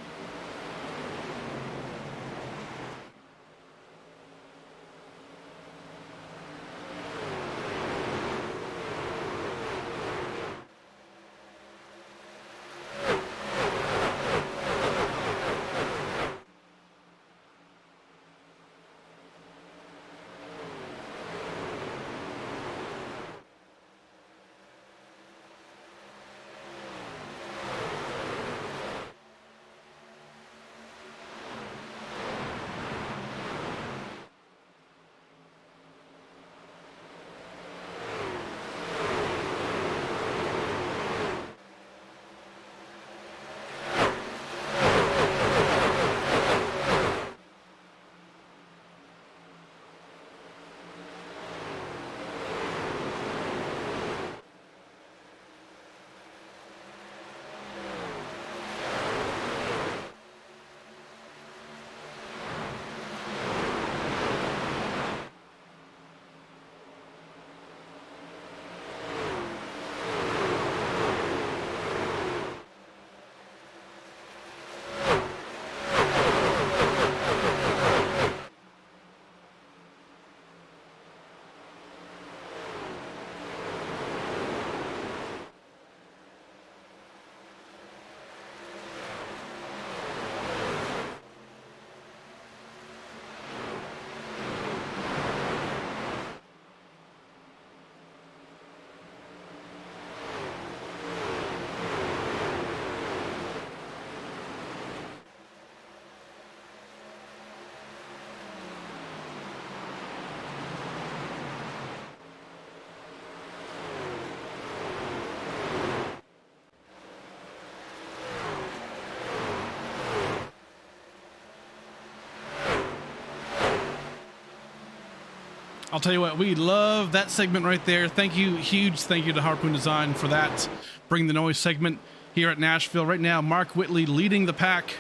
I'll tell you what, we love that segment right there. Thank you, huge thank you to Harpoon Design for that Bring the Noise segment here at Nashville. Right now, Mark Whitley leading the pack,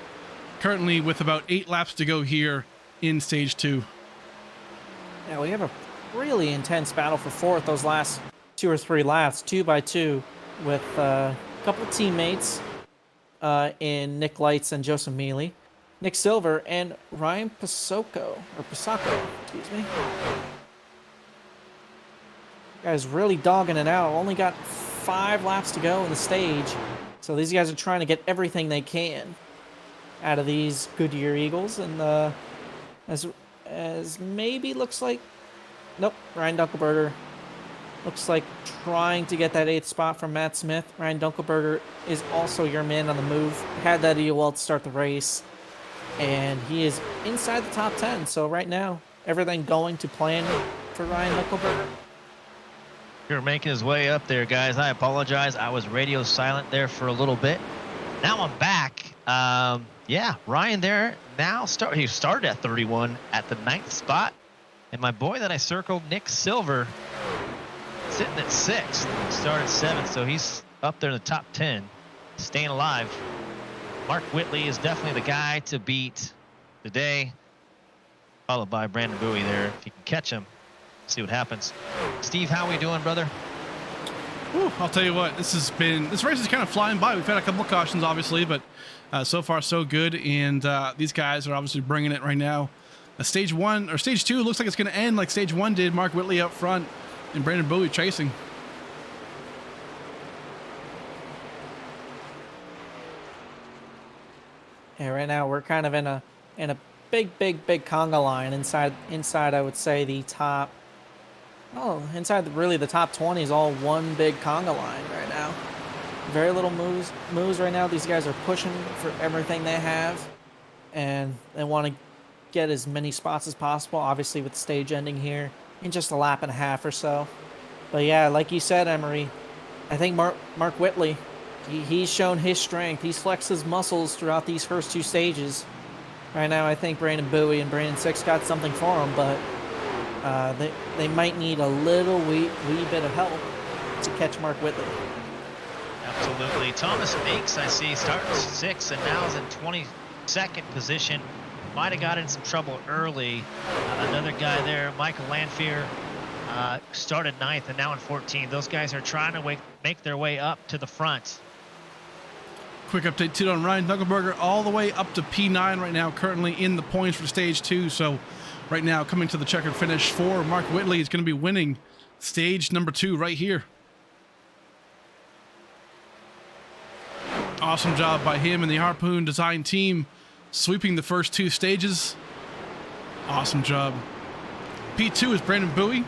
currently with about 8 laps to go here in stage 2. Yeah, we have a really intense battle for fourth those last 2 or 3 laps, 2 by 2, with a couple of teammates in Nick Lights and Joseph Mealy, Nick Silver, and Ryan Pasocco, excuse me. Guys really dogging it out. Only got 5 laps to go in the stage. So these guys are trying to get everything they can out of these Goodyear Eagles. And as maybe looks like... Nope, Ryan Dunkelberger looks like trying to get that 8th spot from Matt Smith. Ryan Dunkelberger is also your man on the move. Had that EOL to start the race. And he is inside the top 10. So right now, everything going to plan for Ryan Dunkelberger. You're making his way up there, guys. I apologize. I was radio silent there for a little bit. Now I'm back. Yeah, Ryan there now he started at 31 at the 9th spot. And my boy that I circled, Nick Silver, sitting at 6th. He started 7th, so he's up there in the top 10, staying alive. Mark Whitley is definitely the guy to beat today, followed by Brandon Bowie there. If you can catch him, see what happens. Steve, how we doing, brother? Whew, I'll tell you what, this race is kind of flying by. We've had a couple of cautions, obviously, but so far so good. And these guys are obviously bringing it right now. Stage 1 or stage 2 looks like it's going to end like stage 1 did. Mark Whitley up front and Brandon Bowie chasing. Yeah, right now we're kind of in a big conga line inside I would say the top. Oh, inside really the top 20 is all one big conga line right now. Very little moves right now. These guys are pushing for everything they have, and they want to get as many spots as possible, obviously with the stage ending here in just a lap and a half or so. But yeah, like you said, Emery, I think Mark Whitley, he's shown his strength. He's flexed his muscles throughout these first 2 stages. Right now, I think Brandon Bowie and Brandon Six got something for him, but they might need a little wee bit of help to catch Mark Whitley. Absolutely. Thomas Meeks, I see, starting 6th and now is in 22nd position. Might have got in some trouble early. Another guy there, Michael Lanfear, started 9th and now in 14th. Those guys are trying to make their way up to the front. Quick update too on Ryan Dunkelberger, all the way up to P9 right now, currently in the points for stage 2. So right now coming to the checkered finish for Mark Whitley is going to be winning stage number 2 right here. Awesome job by him and the Harpoon design team, sweeping the first 2 stages. Awesome job. P2 is Brandon Bowie.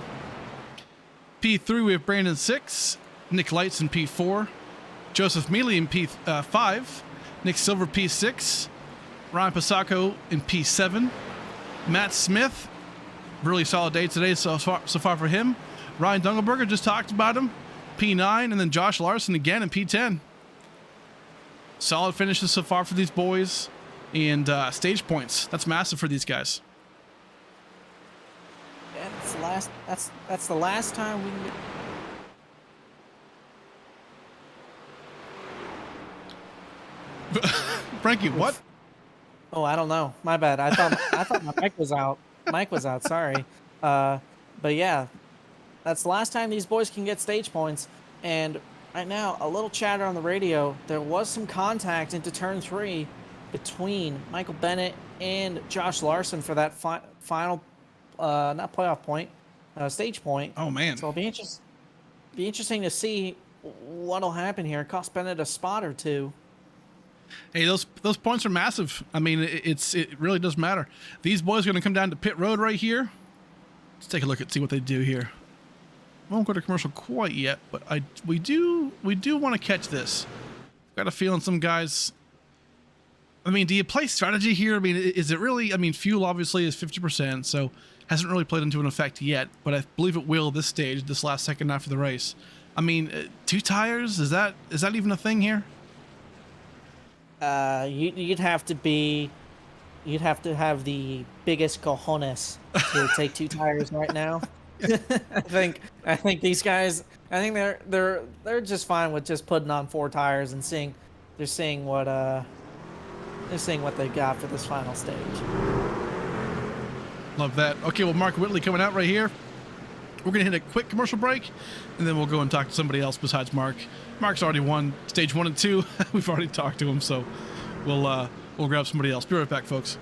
P3 we have Brandon Six, Nick Lights in P4, Joseph Mealy in P5, Nick Silver P6, Ryan Pasacco in P7, Matt Smith, really solid day today so far for him. Ryan Dunkelberger, just talked about him, P9, and then Josh Larson again in P10. Solid finishes so far for these boys, and stage points. That's massive for these guys. Yeah, that's the last time we can get... Frankie, what? Oh, I don't know. My bad. I thought my mic was out. Mic was out. Sorry. But yeah, that's the last time these boys can get stage points. And right now, a little chatter on the radio. There was some contact into turn 3 between Michael Bennett and Josh Larson for that final, not playoff point, stage point. Oh man! So it'll be interesting to see what'll happen here. It cost Bennett a spot or 2. Hey, those points are massive. I mean, it really does matter. These boys are going to come down to pit road right here. Let's take a look and see what they do here. Won't go to commercial quite yet, but we do want to catch this. Got a feeling some guys. I mean, do you play strategy here? I mean, is it really? I mean, fuel obviously is 50%, so hasn't really played into an effect yet, but I believe it will this stage, this last second after the race. I mean, 2 tires, is that even a thing here? You'd have to have the biggest cojones to take 2 tires right now. I think these guys, I think they're just fine with just putting on 4 tires and seeing what they got for this final stage. Love that. Okay, well, Mark Whitley coming out right here. We're going to hit a quick commercial break, and then we'll go and talk to somebody else besides Mark. Mark's already won stage 1 and 2. We've already talked to him, so we'll grab somebody else. Be right back, folks.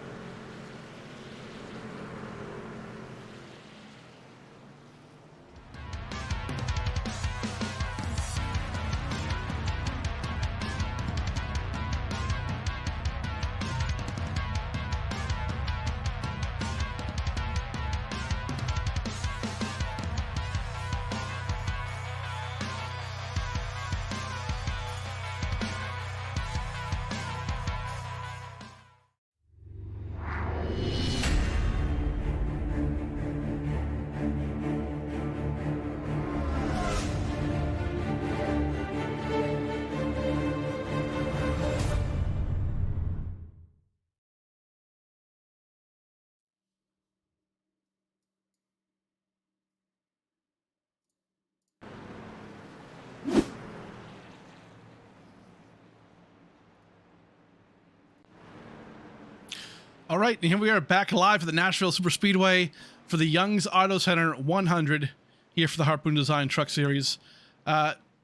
All right, and here we are back live at the Nashville Superspeedway for the Young's Auto Center 100 here for the Harpoon Design Truck Series.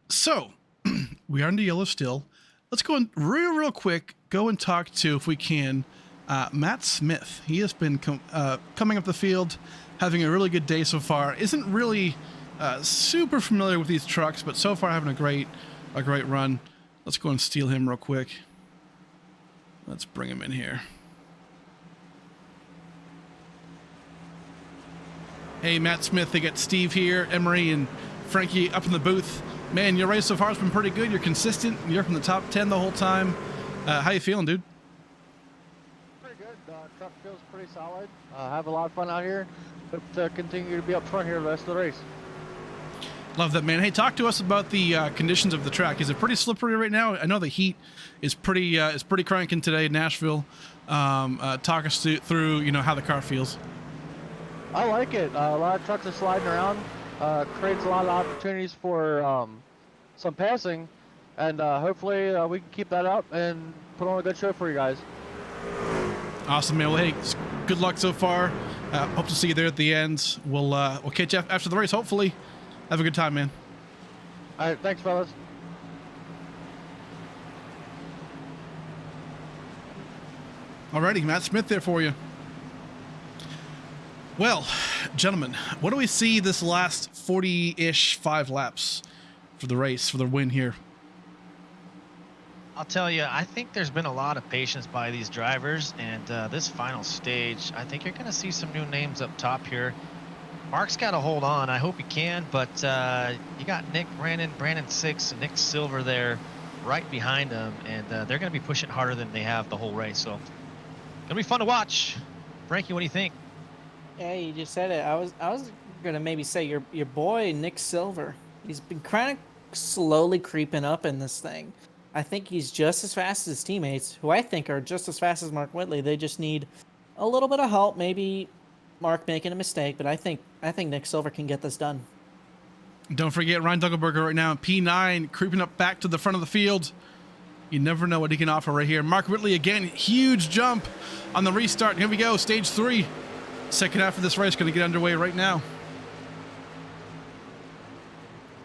So we are in the yellow still. Let's go and real quick go and talk to, if we can, Matt Smith. He has been coming up the field, having a really good day so far. Isn't really super familiar with these trucks, but so far having a great run. Let's go and steal him real quick. Let's bring him in here. Hey, Matt Smith, they got Steve here, Emery and Frankie up in the booth. Man, your race so far has been pretty good. You're consistent. You're from the top 10 the whole time. How you feeling, dude? Pretty good. Truck feels pretty solid. Have a lot of fun out here. Hope to continue to be up front here the rest of the race. Love that, man. Hey, talk to us about the conditions of the track. Is it pretty slippery right now? I know the heat is pretty cranking today in Nashville. Talk us through, you know, how the car feels. I like it. A lot of trucks are sliding around. Creates a lot of opportunities for some passing, and hopefully we can keep that up and put on a good show for you guys. Awesome, man. Well, hey, good luck so far. Hope to see you there at the end. We'll catch you after the race, hopefully. Have a good time, man. All right, thanks, fellas. Alrighty, Matt Smith there for you. Well, gentlemen, what do we see this last 40-ish 5 laps for the race, for the win here? I'll tell you, I think there's been a lot of patience by these drivers, and this final stage, I think you're going to see some new names up top here. Mark's got to hold on. I hope he can, but you got Nick, Brandon 6, and Nick Silver there right behind him, and they're going to be pushing harder than they have the whole race. So going to be fun to watch. Frankie, what do you think? Yeah, you just said it. I was gonna maybe say your boy Nick Silver. He's been kind of slowly creeping up in this thing. I think he's just as fast as his teammates, who I think are just as fast as Mark Whitley. They just need a little bit of help. Maybe Mark making a mistake, but I think Nick Silver can get this done. Don't forget Ryan Dunkelberger right now in P9, creeping up back to the front of the field. You never know what he can offer right here. Mark Whitley again, huge jump on the restart. Here we go, stage 3. Second half of this race going to get underway right now.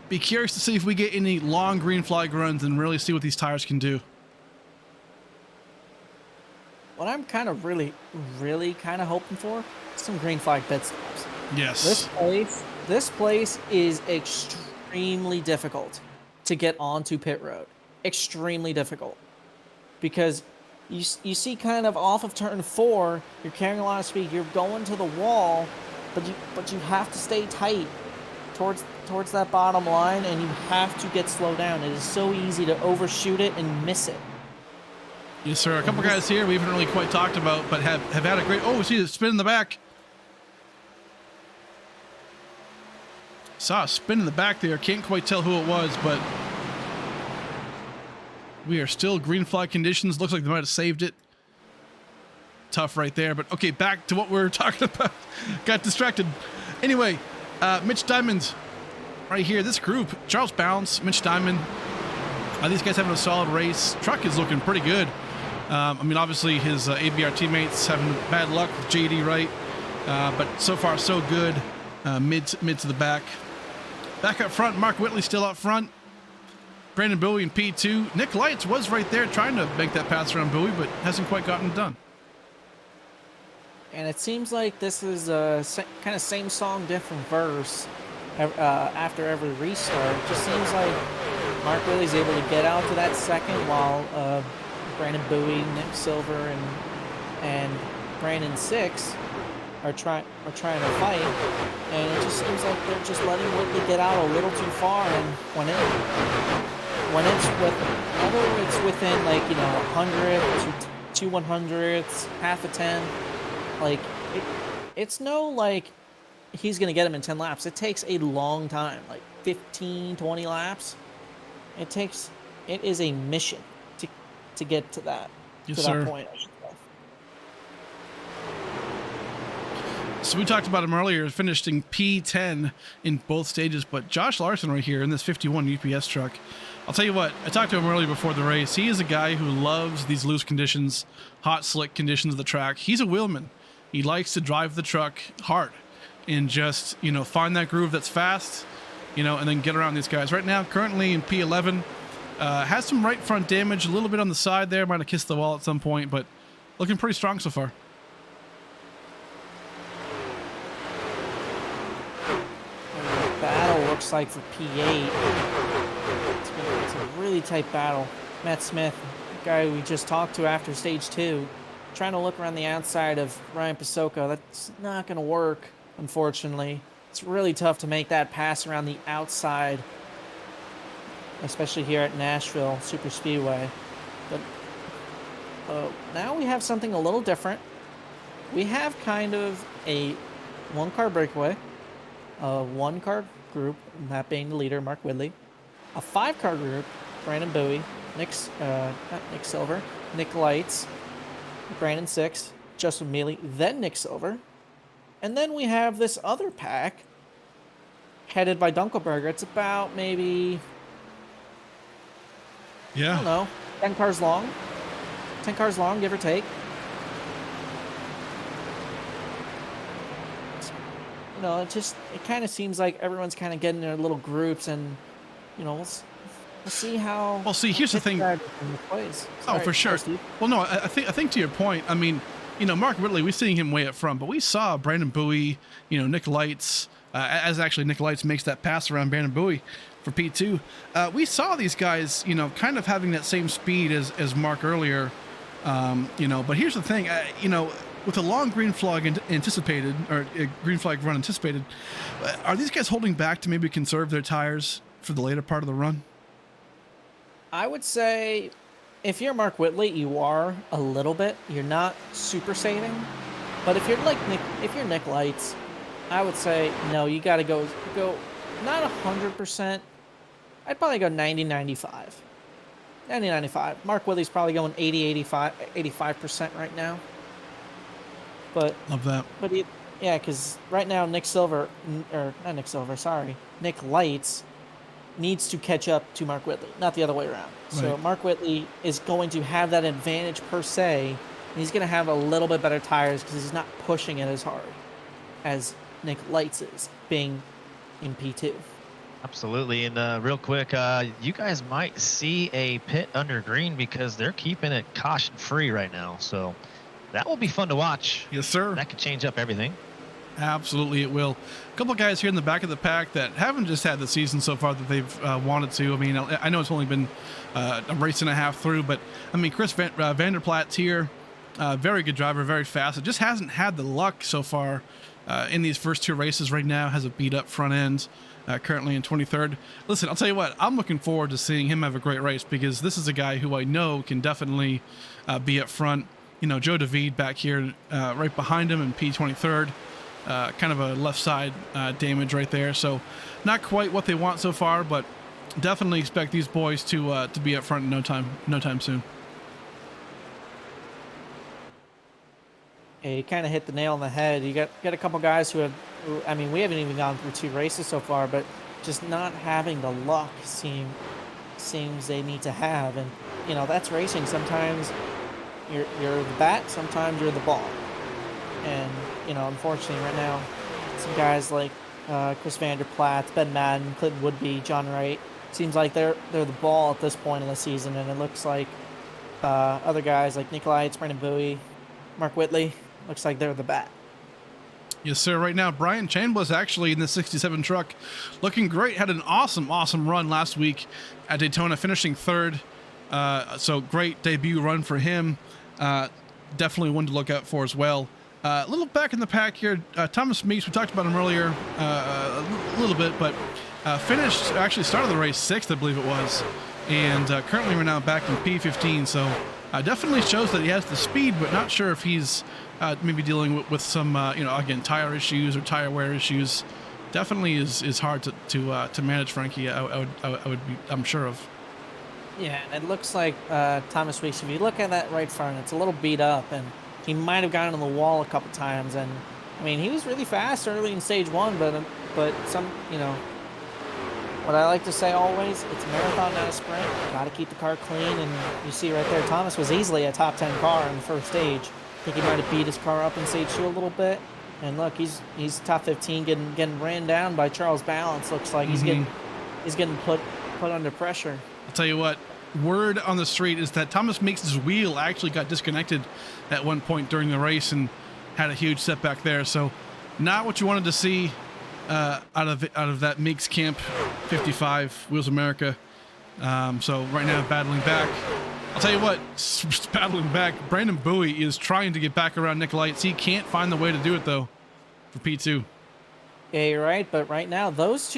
Be curious to see if we get any long green flag runs and really see what these tires can do. What I'm kind of really kind of hoping for is some green flag pit stops. Yes. This place is extremely difficult to get onto pit road. Extremely difficult. Because you see kind of off of turn 4, you're carrying a lot of speed, you're going to the wall, but you have to stay tight towards that bottom line, and you have to get slowed down. It is so easy to overshoot it and miss it. Yes, sir. A couple guys here we haven't really quite talked about, but have had a great... Oh, see the spin in the back. Saw a spin in the back there. Can't quite tell who it was, but we are still green flag conditions. Looks like they might have saved it. Tough right there, but okay, back to what we were talking about. Got distracted. Anyway, Mitch Diamond right here. This group, Charles Bounce, Mitch Diamond. These guys having a solid race. Truck is looking pretty good. I mean, obviously his ABR teammates having bad luck with JD, right? But so far so good. Mid to the back. Back up front, Mark Whitley still up front. Brandon Bowie in P2. Nick Lights was right there trying to make that pass around Bowie, but hasn't quite gotten it done. And it seems like this is a kind of same song, different verse after every restart. It just seems like Mark Whitley's able to get out to that second while Brandon Bowie, Nick Silver, and Brandon 6 are trying to fight, and it just seems like they're just letting Whitley get out a little too far. And when it's within, like, you know, 100 to 2 100ths, half a 10, like it's no like he's gonna get him in 10 laps. It takes a long time, like 15, 20 laps. It is a mission to get to that that point, I should say. So we talked about him earlier, finished in P10 in both stages, but Josh Larson right here in this 51 UPS truck. I'll tell you what, I talked to him earlier before the race. He is a guy who loves these loose conditions, hot, slick conditions of the track. He's a wheelman. He likes to drive the truck hard and just, you know, find that groove that's fast, you know, and then get around these guys. Right now, currently in P11, has some right front damage, a little bit on the side there. Might have kissed the wall at some point, but looking pretty strong so far. Battle looks like for P8. It's a really tight battle. Matt Smith, the guy we just talked to after stage 2, trying to look around the outside of Ryan Pasoko. That's not going to work, unfortunately. It's really tough to make that pass around the outside, especially here at Nashville Super Speedway. But now we have something a little different. We have kind of a one-car breakaway, a one-car group, that being the leader, Mark Whitley, a five-car group, Brandon Bowie, not Nick Silver, Nick Lights, Brandon Six, Justin Mealy, then Nick Silver. And then we have this other pack headed by Dunkelberger. It's about maybe, I Yeah. don't know, 10 cars long. 10 cars long, give or take. You know, it kind of seems like everyone's kind of getting their little groups, and, you know, we'll see how. Well, see, here's the thing. Plays. Oh, for sure. Steve. Well, no, I think to your point, I mean, you know, Mark Whitley, we're seeing him way up front, but we saw Brandon Bowie, you know, Nick Lights, as actually Nick Lights makes that pass around Brandon Bowie for P2. We saw these guys, you know, kind of having that same speed as Mark earlier, you know, but here's the thing, you know, with a long green flag anticipated, or a green flag run anticipated, are these guys holding back to maybe conserve their tires for the later part of the run? I would say, if you're Mark Whitley, you are a little bit. You're not super saving, but if you're Nick Lights, I would say no. You got to go not 100%. I'd probably go 90-95. 90-95. Mark Whitley's probably going 85% right now. But Love that. But yeah, because right now Nick Lights needs to catch up to Mark Whitley, not the other way around. So Right. Mark Whitley is going to have that advantage per se, and he's going to have a little bit better tires because he's not pushing it as hard as Nick Lights is, being in P2. Absolutely. And real quick, you guys might see a pit under green because they're keeping it caution free right now. So that will be fun to watch. Yes, sir. That could change up everything. Absolutely, it will. A couple of guys here in the back of the pack that haven't just had the season so far that they've wanted to. I mean, I know it's only been a race and a half through, but I mean, Chris Vanderplat's here. Very good driver, very fast. It just hasn't had the luck so far in these first two races. Right now, has a beat up front end. Currently in 23rd. Listen, I'll tell you what, I'm looking forward to seeing him have a great race because this is a guy who I know can definitely be up front. You know, Joe David back here right behind him in P23rd. Kind of a left side damage right there. So not quite what they want so far, but definitely expect these boys to be up front in no time soon. Yeah, you kind of hit the nail on the head. You got a couple guys who I mean, we haven't even gone through two races so far, but just not having the luck seems they need to have. And, you know, that's racing. Sometimes you're the bat, sometimes you're the ball. And, you know, unfortunately right now, some guys like Chris Vanderplat, Ben Madden, Clinton Woodby, John Wright, seems like they're the ball at this point in the season, and it looks like other guys like Nick Lights, Brandon Bowie, Mark Whitley, looks like they're the bat. Yes, sir. Right now, Brian Chambliss actually in the 67 truck, looking great. Had an awesome run last week at Daytona, finishing third. So great debut run for him. Definitely one to look out for as well. A little back in the pack here, Thomas Meeks. We talked about him earlier a little bit, but actually started the race 6th, I believe it was, and currently we're now back in P15. So definitely shows that he has the speed, but not sure if he's maybe dealing with some, again, tire issues or tire wear issues. Definitely is hard to manage, Frankie. I'm sure of. Yeah, and it looks like Thomas Weeks, if you look at that right front, it's a little beat up, and he might have gotten on the wall a couple times. And I mean, he was really fast early in stage one, but some, you know, what I like to say always, it's a marathon, not a sprint. Got to keep the car clean, and you see right there, Thomas was easily a top 10 car in the first stage. I think he might have beat his car up in stage 2 a little bit. And look, he's top 15, getting ran down by Charles Balance. Looks like he's getting put under pressure. I'll tell you what, word on the street is that Thomas Meeks' wheel actually got disconnected at one point during the race and had a huge setback there. So not what you wanted to see out of that Meeks camp. 55 Wheels America. So right now battling back. I'll tell you what, battling back. Brandon Bowie is trying to get back around Nick Lights. He can't find the way to do it though for P2. Yeah, you're right. But right now, those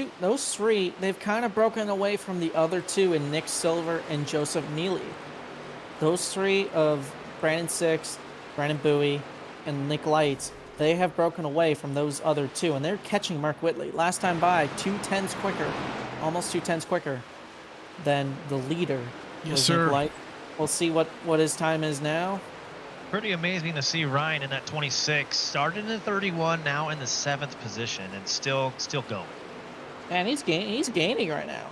three, they've kind of broken away from the other two in Nick Silver and Joseph Neely. Those three of Brandon Six, Brandon Bowie, and Nick Lights, they have broken away from those other two, and they're catching Mark Whitley. Last time by, 2/10 quicker, almost 2/10 quicker than the leader. Yes, was sir. Nick Light. We'll see what his time is now. Pretty amazing to see Ryan in that 26, started in 31, now in the 7th position, and still going. And he's gaining right now.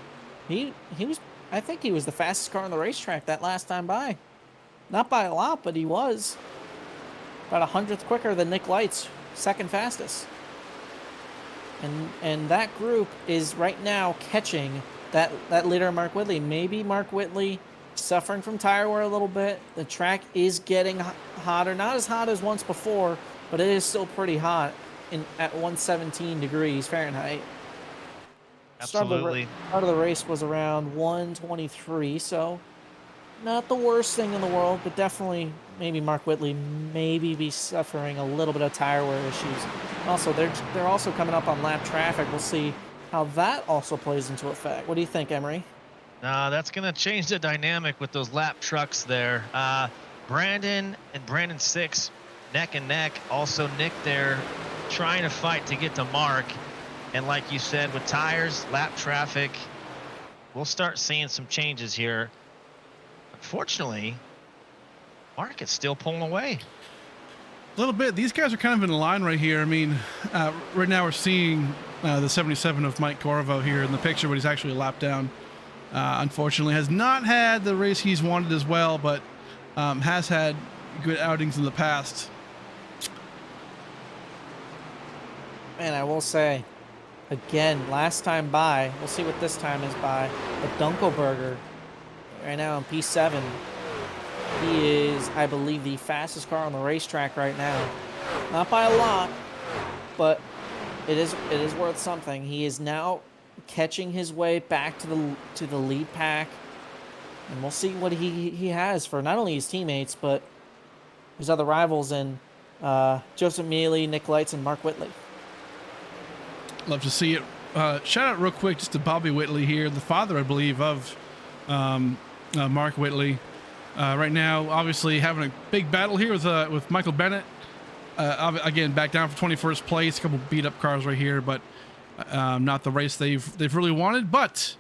He was, I think he was the fastest car on the racetrack that last time by. Not by a lot, but he was. About 100th quicker than Nick Lights, second fastest. And that group is right now catching that leader, Mark Whitley. Maybe Mark Whitley suffering from tire wear a little bit. The track is getting hotter, not as hot as once before, but it is still pretty hot at 117 degrees Fahrenheit. Absolutely. Start of the race was around 123, so not the worst thing in the world, but definitely maybe Mark Whitley be suffering a little bit of tire wear issues. Also, they're also coming up on lap traffic. We'll see how that also plays into effect. What do you think, Emery? That's going to change the dynamic with those lap trucks there. Brandon and Brandon Six, neck and neck. Also Nick there trying to fight to get to Mark. And like you said, with tires, lap traffic, we'll start seeing some changes here. Unfortunately, Mark is still pulling away. A little bit. These guys are kind of in line right here. I mean, right now we're seeing the 77 of Mike Corvo here in the picture, but he's actually a lap down. Unfortunately, has not had the race he's wanted as well, but has had good outings in the past. Man, I will say, again, last time by, we'll see what this time is by, but Dunkelberger, right now in P7, he is, I believe, the fastest car on the racetrack right now. Not by a lot, but it is worth something. He is now catching his way back to the lead pack, and we'll see what he has for not only his teammates but his other rivals in Joseph Mealy, Nick Lights, and Mark Whitley. Love to see it. Shout out real quick just to Bobby Whitley here, the father, I believe, of Mark Whitley. Right now, obviously having a big battle here with Michael Bennett. Again, back down for 21st place. A couple beat up cars right here, but not the race they've really wanted. But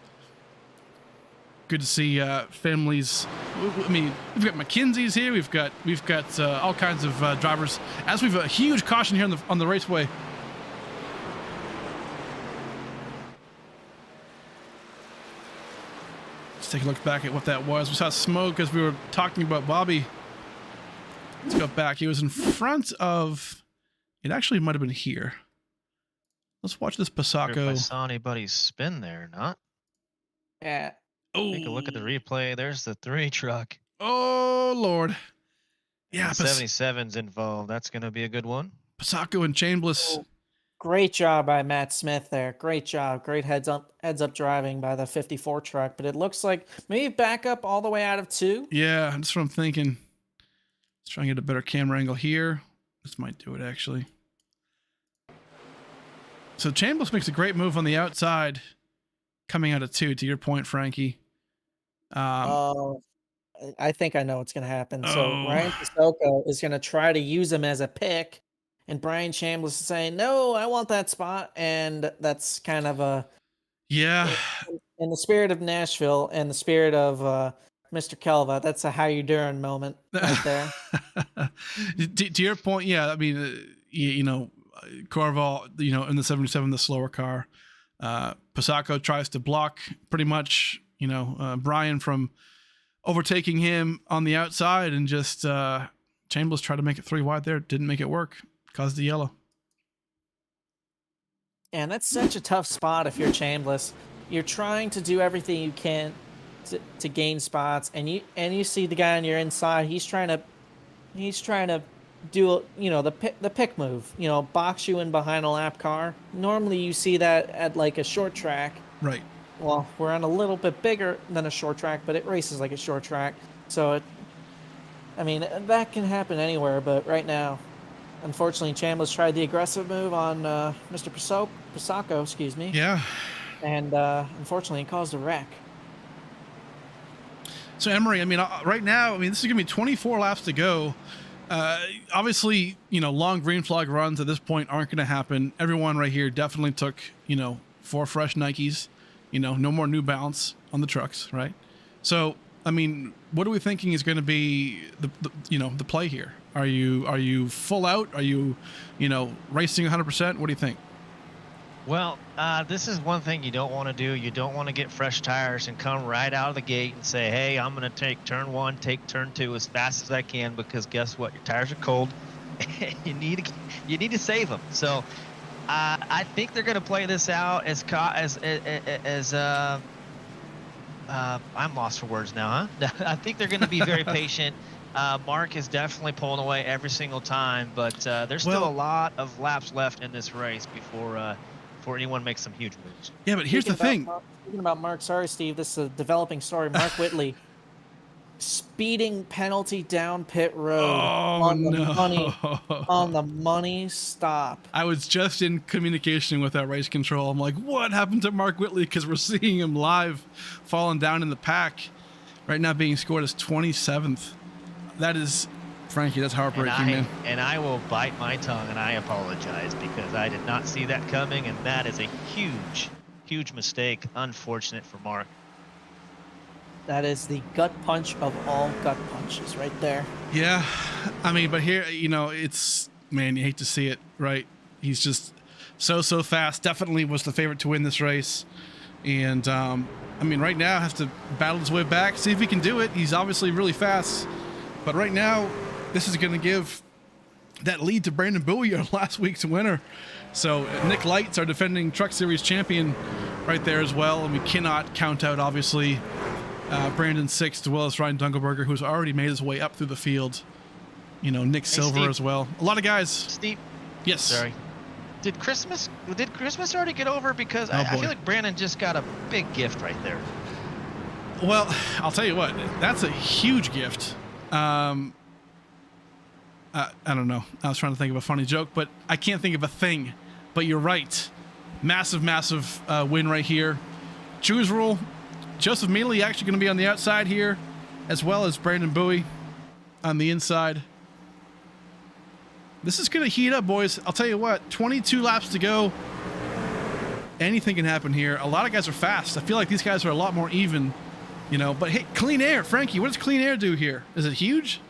good to see families. I mean, we've got McKinsey's here. We've got all kinds of drivers. As we've a huge caution here on the raceway. Let's take a look back at what that was. We saw smoke as we were talking about Bobby. Let's go back. He was in front of. It actually might have been here. Let's watch this If I Pasako. saw anybody spin there or not. Yeah. Oh, Take a look at the replay. There's the 3 truck. oh Lord. Yeah, The 77's involved. That's going to be a good one. Pasako and Chambliss. Great job by Matt Smith there. Great job. Great heads up driving by the 54 truck. But it looks like maybe back up all the way out of 2. Yeah, that's what I'm thinking. Let's try and get a better camera angle here. This might do it actually. So Chambliss makes a great move on the outside, coming out of 2. To your point, Frankie. I think I know what's going to happen. So Oh. Ryan Pasoko is going to try to use him as a pick, and Brian Chambliss is saying, "No, I want that spot." And that's kind of a Yeah. in the spirit of Nashville and the spirit of Mr. Kelva. That's a "how you doing" moment right there. To your point, yeah. I mean, you know, Corval, you know, in the 77, the slower car. Pasako tries to block pretty much, you know, Brian from overtaking him on the outside, and just Chambliss tried to make it 3 wide there. Didn't make it work. Caused the yellow. And that's such a tough spot if you're Chambliss. You're trying to do everything you can to gain spots, and you see the guy on your inside. He's trying to do, you know, the pick move. You know, box you in behind a lap car. Normally you see that at like a short track. Right. Well, we're on a little bit bigger than a short track, but it races like a short track. So I mean, that can happen anywhere. But right now, unfortunately, Chambliss tried the aggressive move on Mr. Pasako, excuse me. Yeah. And unfortunately, it caused a wreck. So Emery, I mean, right now, I mean, this is gonna be 24 laps to go. Obviously, long green flag runs at this point aren't gonna happen. Everyone right here definitely took, 4 fresh Nikes. No more New Balance on the trucks, right? So, I mean, what are we thinking is going to be the play here? Are you full out? Are you, racing 100%? What do you think? Well, this is one thing you don't want to do. You don't want to get fresh tires and come right out of the gate and say, hey, I'm going to take turn 1, take turn 2 as fast as I can, because guess what? Your tires are cold. you need to save them. So I think they're going to play this out as I'm lost for words now, huh? I think they're going to be very patient. Mark is definitely pulling away every single time, but there's still a lot of laps left in this race before anyone makes some huge moves. Yeah, but here's the thing. Speaking about Mark, sorry, Steve, this is a developing story. Mark Whitley, speeding penalty down pit road on the money stop. I was just in communication with that race control. I'm like, what happened to Mark Whitley? Because we're seeing him live falling down in the pack. Right now being scored as 27th. That is, Frankie, that's heartbreaking, man. And I will bite my tongue, and I apologize, because I did not see that coming, and that is a huge, huge mistake. Unfortunate for Mark. That is the gut punch of all gut punches right there. Yeah, I mean, but here, it's, man, you hate to see it, right? He's just so fast. Definitely was the favorite to win this race. And, I mean, right now has to battle his way back, see if he can do it. He's obviously really fast. But right now, this is going to give that lead to Brandon Bowie, our last week's winner. So Nick Lights, our defending Truck Series champion, right there as well. And we cannot count out, obviously, Brandon Sixth, as well as Ryan Dunkelberger, who's already made his way up through the field. Nick Silver Steve, as well. A lot of guys. Steve. Yes. Sorry. Did Christmas already get over? Because I feel like Brandon just got a big gift right there. Well, I'll tell you what. That's a huge gift. I don't know. I was trying to think of a funny joke, but I can't think of a thing. But you're right. Massive win right here. Choose rule. Joseph Mealy actually going to be on the outside here, as well as Brandon Bowie on the inside. This is going to heat up, boys. I'll tell you what, 22 laps to go. Anything can happen here. A lot of guys are fast. I feel like these guys are a lot more even, But hey, clean air. Frankie, what does clean air do here? Is it huge?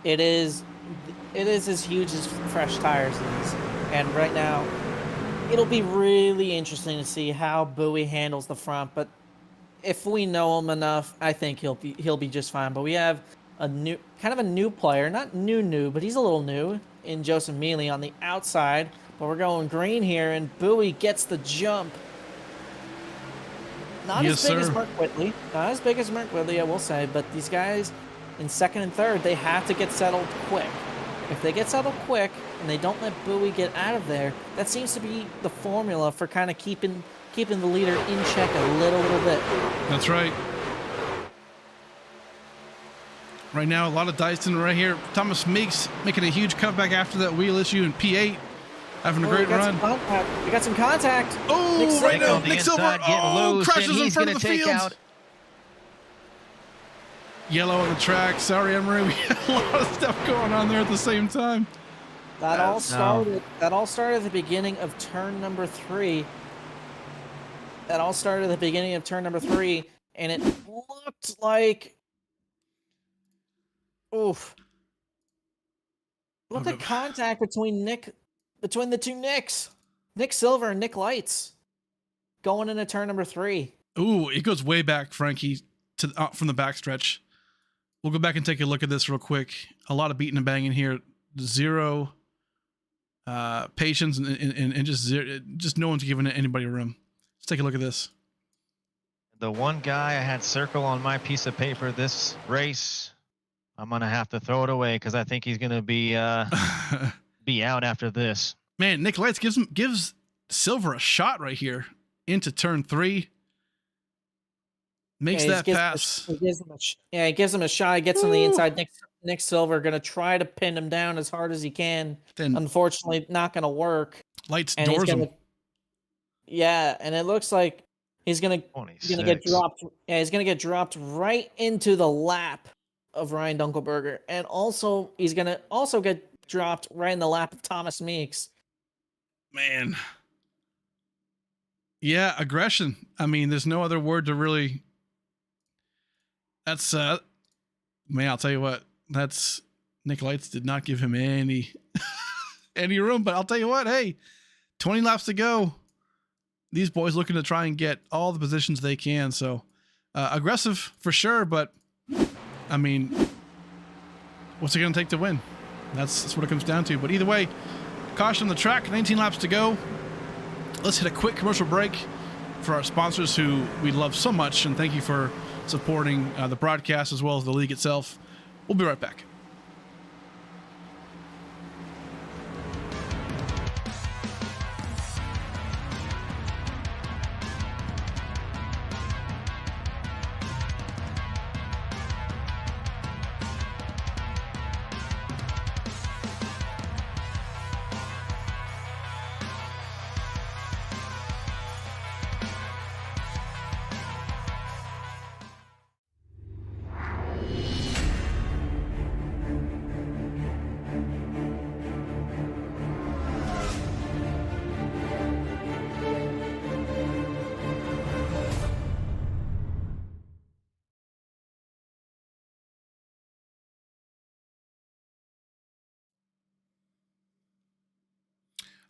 It is as huge as fresh tires is. And right now, it'll be really interesting to see how Bowie handles the front, but if we know him enough, I think he'll be just fine. But we have a new player, not new, but he's a little new in Joseph Mealy on the outside. But we're going green here, and Bowie gets the jump. Not as big as Mark Whitley, I will say. But these guys in second and third, they have to get settled quick. If they get settled quick and they don't let Bowie get out of there, that seems to be the formula for kind of keeping the leader in check a little bit. That's right. Right now, a lot of Dyson right here. Thomas Meeks making a huge comeback after that wheel issue in P8. Having a great run. We got some contact. Oh, right now, Nick Silver crashes in front of the field. Out. Yellow on the track. Sorry, Emery. We had a lot of stuff going on there at the same time. That all started at the beginning of turn number 3. And it looked like, contact between the two Nicks, Nick Silver and Nick Lights, going into turn number 3. Ooh, it goes way back, Frankie, from the backstretch. We'll go back and take a look at this real quick. A lot of beating and banging here. Zero patience and just no one's giving anybody room. Let's take a look at this. The one guy I had circle on my piece of paper this race, I'm gonna have to throw it away because I think he's gonna be out after this. Man, Nick Lights gives Silver a shot right here into turn 3. Makes that pass. He gives him a shot. He gets on the inside. Nick Silver going to try to pin him down as hard as he can. Then unfortunately, not going to work. Lights doors him. Yeah, and it looks like He's gonna get 26. dropped. Yeah, he's gonna get dropped right into the lap of Ryan Dunkelberger, and also he's gonna also get dropped right in the lap of Thomas Meeks. Man. Yeah, aggression. I mean, there's no other word to really. That's man, I'll tell you what. That's Nick Lights did not give him any any room, but I'll tell you what. Hey, 20 laps to go. These boys looking to try and get all the positions they can. So aggressive for sure, but I mean, what's it going to take to win? That's what it comes down to. But either way, caution on the track, 19 laps to go. Let's hit a quick commercial break for our sponsors who we love so much, and thank you for supporting the broadcast as well as the league itself. We'll be right back.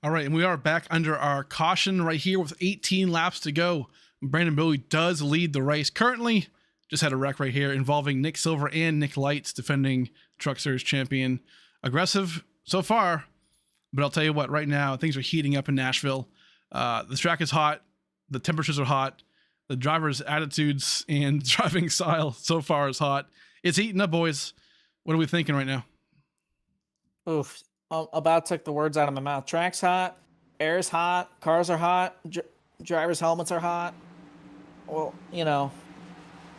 All right, and we are back under our caution right here with 18 laps to go. Brandon Bowie does lead the race. Currently, just had a wreck right here involving Nick Silver and Nick Lights, defending Truck Series champion. Aggressive so far, but I'll tell you what, right now, things are heating up in Nashville. The track is hot. The temperatures are hot. The drivers' attitudes and driving style so far is hot. It's heating up, boys. What are we thinking right now? Oof. About took the words out of my mouth. Track's hot, air's hot, cars are hot, drivers' helmets are hot. Well, you know,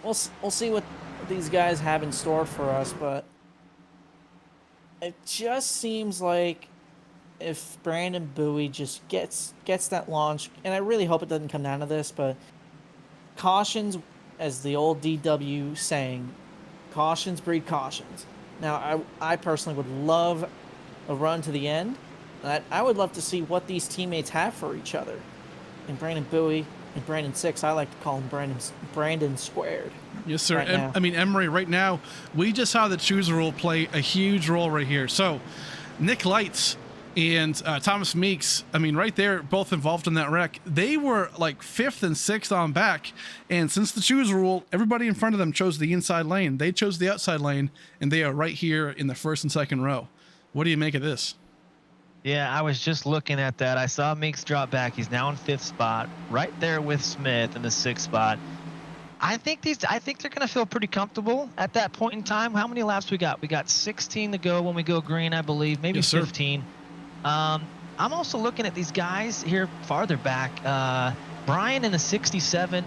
we'll see what these guys have in store for us, but it just seems like if Brandon Bowie just gets that launch, and I really hope it doesn't come down to this, but cautions, as the old DW saying, cautions breed cautions. Now, I personally would love a run to the end. I would love to see what these teammates have for each other. And Brandon Bowie and Brandon Six, I like to call him Brandon Squared. Yes, sir. Right I mean, Emery, right now, we just saw the choose rule play a huge role right here. So, Nick Lights and Thomas Meeks, I mean, right there, both involved in that wreck. They were like 5th and 6th on back. And since the choose rule, everybody in front of them chose the inside lane. They chose the outside lane, and they are right here in the 1st and 2nd row. What do you make of this? Yeah, I was just looking at that. I saw Meeks drop back. He's now in 5th spot, right there with Smith in the 6th spot. I think they're going to feel pretty comfortable at that point in time. How many laps we got? We got 16 to go when we go green, I believe, maybe Yes, sir. 15. I'm also looking at these guys here farther back. Brian in the 67,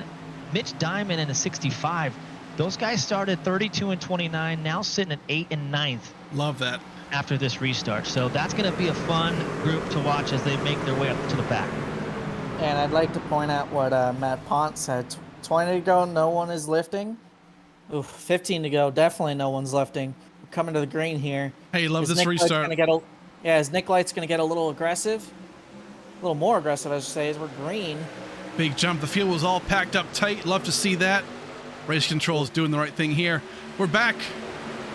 Mitch Diamond in the 65. Those guys started 32 and 29, now sitting at 8 and 9th. Love that. After this restart. So that's going to be a fun group to watch as they make their way up to the back. And I'd like to point out what Matt Pont said. 20 to go, no one is lifting. Oof, 15 to go, definitely no one's lifting. We're coming to the green here. Hey, love Is this Nick Light's restart. is Nick Light's going to get a little aggressive? A little more aggressive, I should say, as we're green. Big jump. The field was all packed up tight. Love to see that. Race control is doing the right thing here. We're back.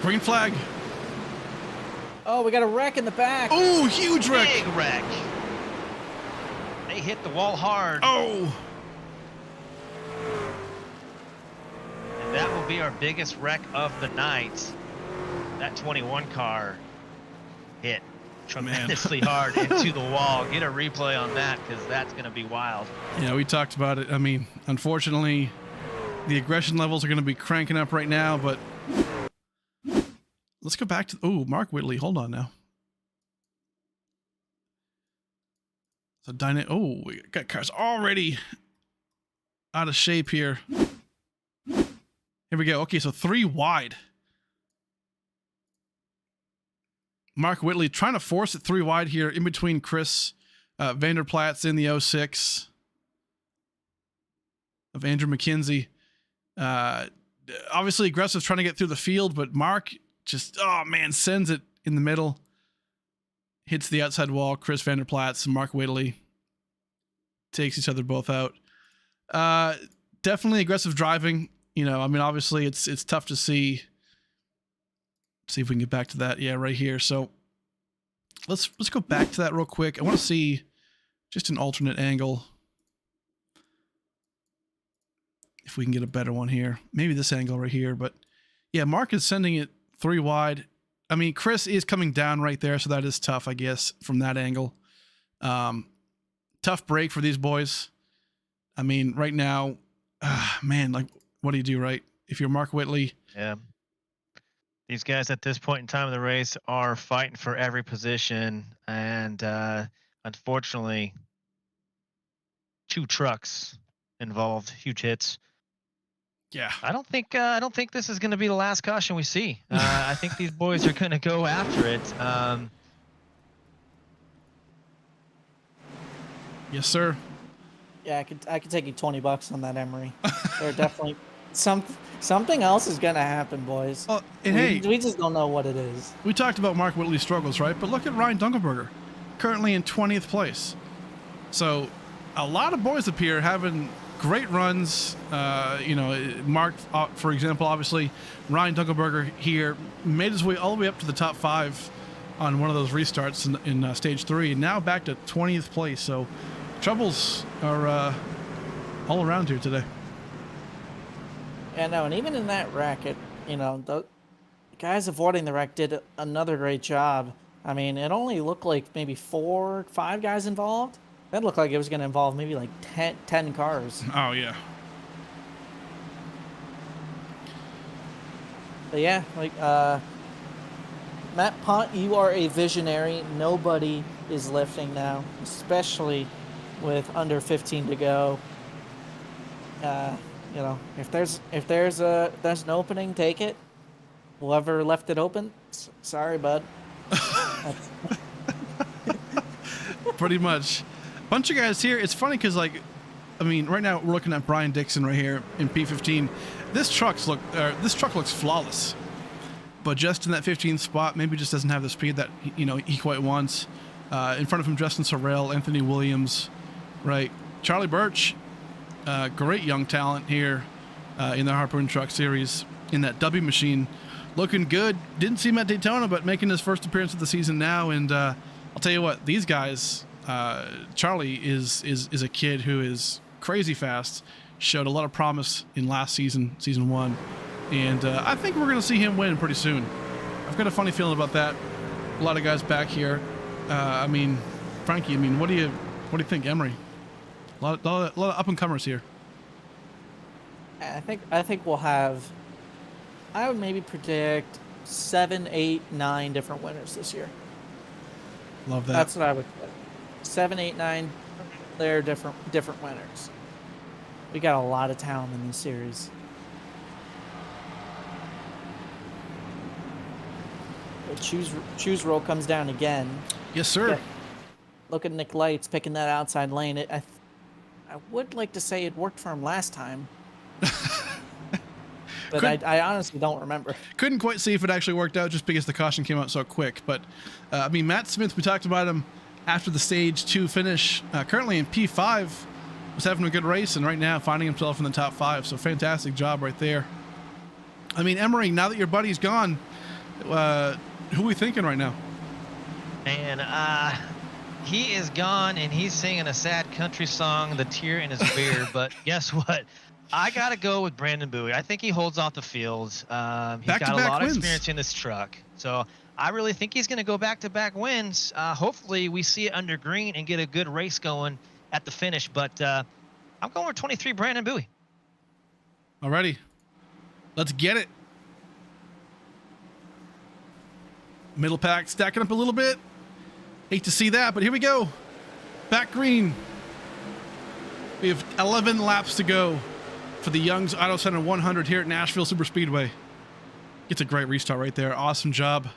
Green flag. Oh, we got a wreck in the back. Oh, huge wreck. Big wreck. They hit the wall hard. Oh. And that will be our biggest wreck of the night. That 21 car hit tremendously hard into the wall. Get a replay on that because that's going to be wild. Yeah, we talked about it. I mean, unfortunately, the aggression levels are going to be cranking up right now, but let's go back to, Mark Whitley. Hold on now. So we got cars already out of shape here. Here we go. Okay, so 3 wide. Mark Whitley trying to force it 3 wide here in between Chris Vanderplat's in the 06. of Andrew McKenzie. Obviously aggressive trying to get through the field, but Mark just, oh man, sends it in the middle. Hits the outside wall. Chris Vanderplatz and Mark Whitley takes each other both out. Definitely aggressive driving. You know, I mean, obviously it's tough to see. Let's see if we can get back to that. Yeah, right here. So let's go back to that real quick. I want to see just an alternate angle. If we can get a better one here, maybe this angle right here, but yeah, Mark is sending it 3 wide. I mean, Chris is coming down right there. So that is tough, I guess, from that angle. Tough break for these boys. I mean, right now, man, like, what do you do, right? If you're Mark Whitley. Yeah. These guys at this point in time of the race are fighting for every position. And unfortunately, 2 trucks involved, huge hits. Yeah. I don't think this is going to be the last caution we see. I think these boys are going to go after it. Yes, sir. Yeah, I could take you $20 on that, Emery. They're definitely something else is gonna happen, boys. Well, and we just don't know what it is. We talked about Mark Whitley's struggles, right? But look at Ryan Dunkelberger, currently in 20th place. So a lot of boys up here having great runs. You know, Mark, for example, obviously Ryan Dunkelberger here made his way all the way up to the top 5 on one of those restarts in stage 3, and now back to 20th place. So troubles are all around here today. Yeah, no, and even in that wreck, you know, the guys avoiding the wreck did another great job. I mean, it only looked like maybe 4 or 5 guys involved. That looked like it was going to involve maybe like 10 cars. Oh, yeah. But yeah, like, Matt Pont, you are a visionary. Nobody is lifting now, especially with under 15 to go. You know, if there's an opening, take it. Whoever left it open, sorry, bud. Pretty much. Bunch of guys here. It's funny because, like, I mean, right now we're looking at Brian Dixon right here in P15. This truck looks flawless, but just in that 15th spot, maybe just doesn't have the speed that he quite wants. In front of him, Justin Sorrell, Anthony Williams, right? Charlie Birch, great young talent here in the Harpoon Truck Series in that W machine, looking good. Didn't see him at Daytona, but making his first appearance of the season now. And I'll tell you what, these guys. Charlie is a kid who is crazy fast, showed a lot of promise in last season 1, and I think we're going to see him win pretty soon. I've got a funny feeling about that. A lot of guys back here. I mean, Frankie, I mean, what do you think, Emery? A lot of up and comers here. I think we'll have, I would maybe predict 7, 8, 9 different winners this year. Love that. That's what I would say. 7, 8, 9, they're different winners. We got a lot of talent in this series. But choose roll comes down again. Yes, sir. Look at Nick Lights picking that outside lane. I would like to say it worked for him last time. But I honestly don't remember. Couldn't quite see if it actually worked out just because the caution came out so quick. But, I mean, Matt Smith, we talked about him after the stage 2 finish, currently in P5, was having a good race, and right now finding himself in the top 5. So fantastic job right there. I mean, Emery, now that your buddy's gone, who are we thinking right now? And he is gone, and he's singing a sad country song, The Tear in His Beer. But guess what? I got to go with Brandon Bowie. I think he holds off the field. He's got a lot of experience in this truck. So I really think he's going to go back-to-back wins. Hopefully we see it under green and get a good race going at the finish. But I'm going with 23, Brandon Bowie. Alrighty. Let's get it. Middle pack stacking up a little bit. Hate to see that, but here we go. Back green. We have 11 laps to go for the Young's Auto Center 100 here at Nashville Superspeedway. It's a great restart right there. Awesome job.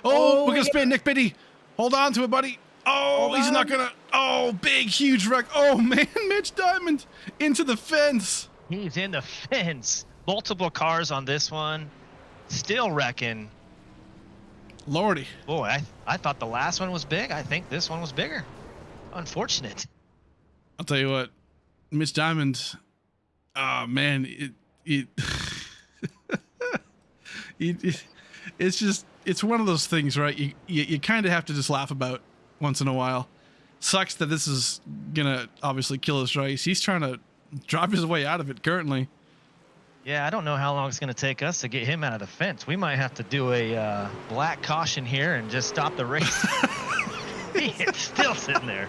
Oh, we're going to spin. Nick Biddy. Hold on to it, buddy. Oh, he's not gonna. Oh, big, huge wreck. Oh man, Mitch Diamond into the fence. He's in the fence. Multiple cars on this one. Still wrecking. Lordy. Boy, I thought the last one was big. I think this one was bigger. Unfortunate. I'll tell you what, Mitch Diamond. Oh man, it's one of those things, right? You kind of have to just laugh about once in a while. Sucks that this is gonna obviously kill his race. He's trying to drive his way out of it currently. Yeah, I don't know how long it's going to take us to get him out of the fence. We might have to do a black caution here and just stop the race. He's still sitting there.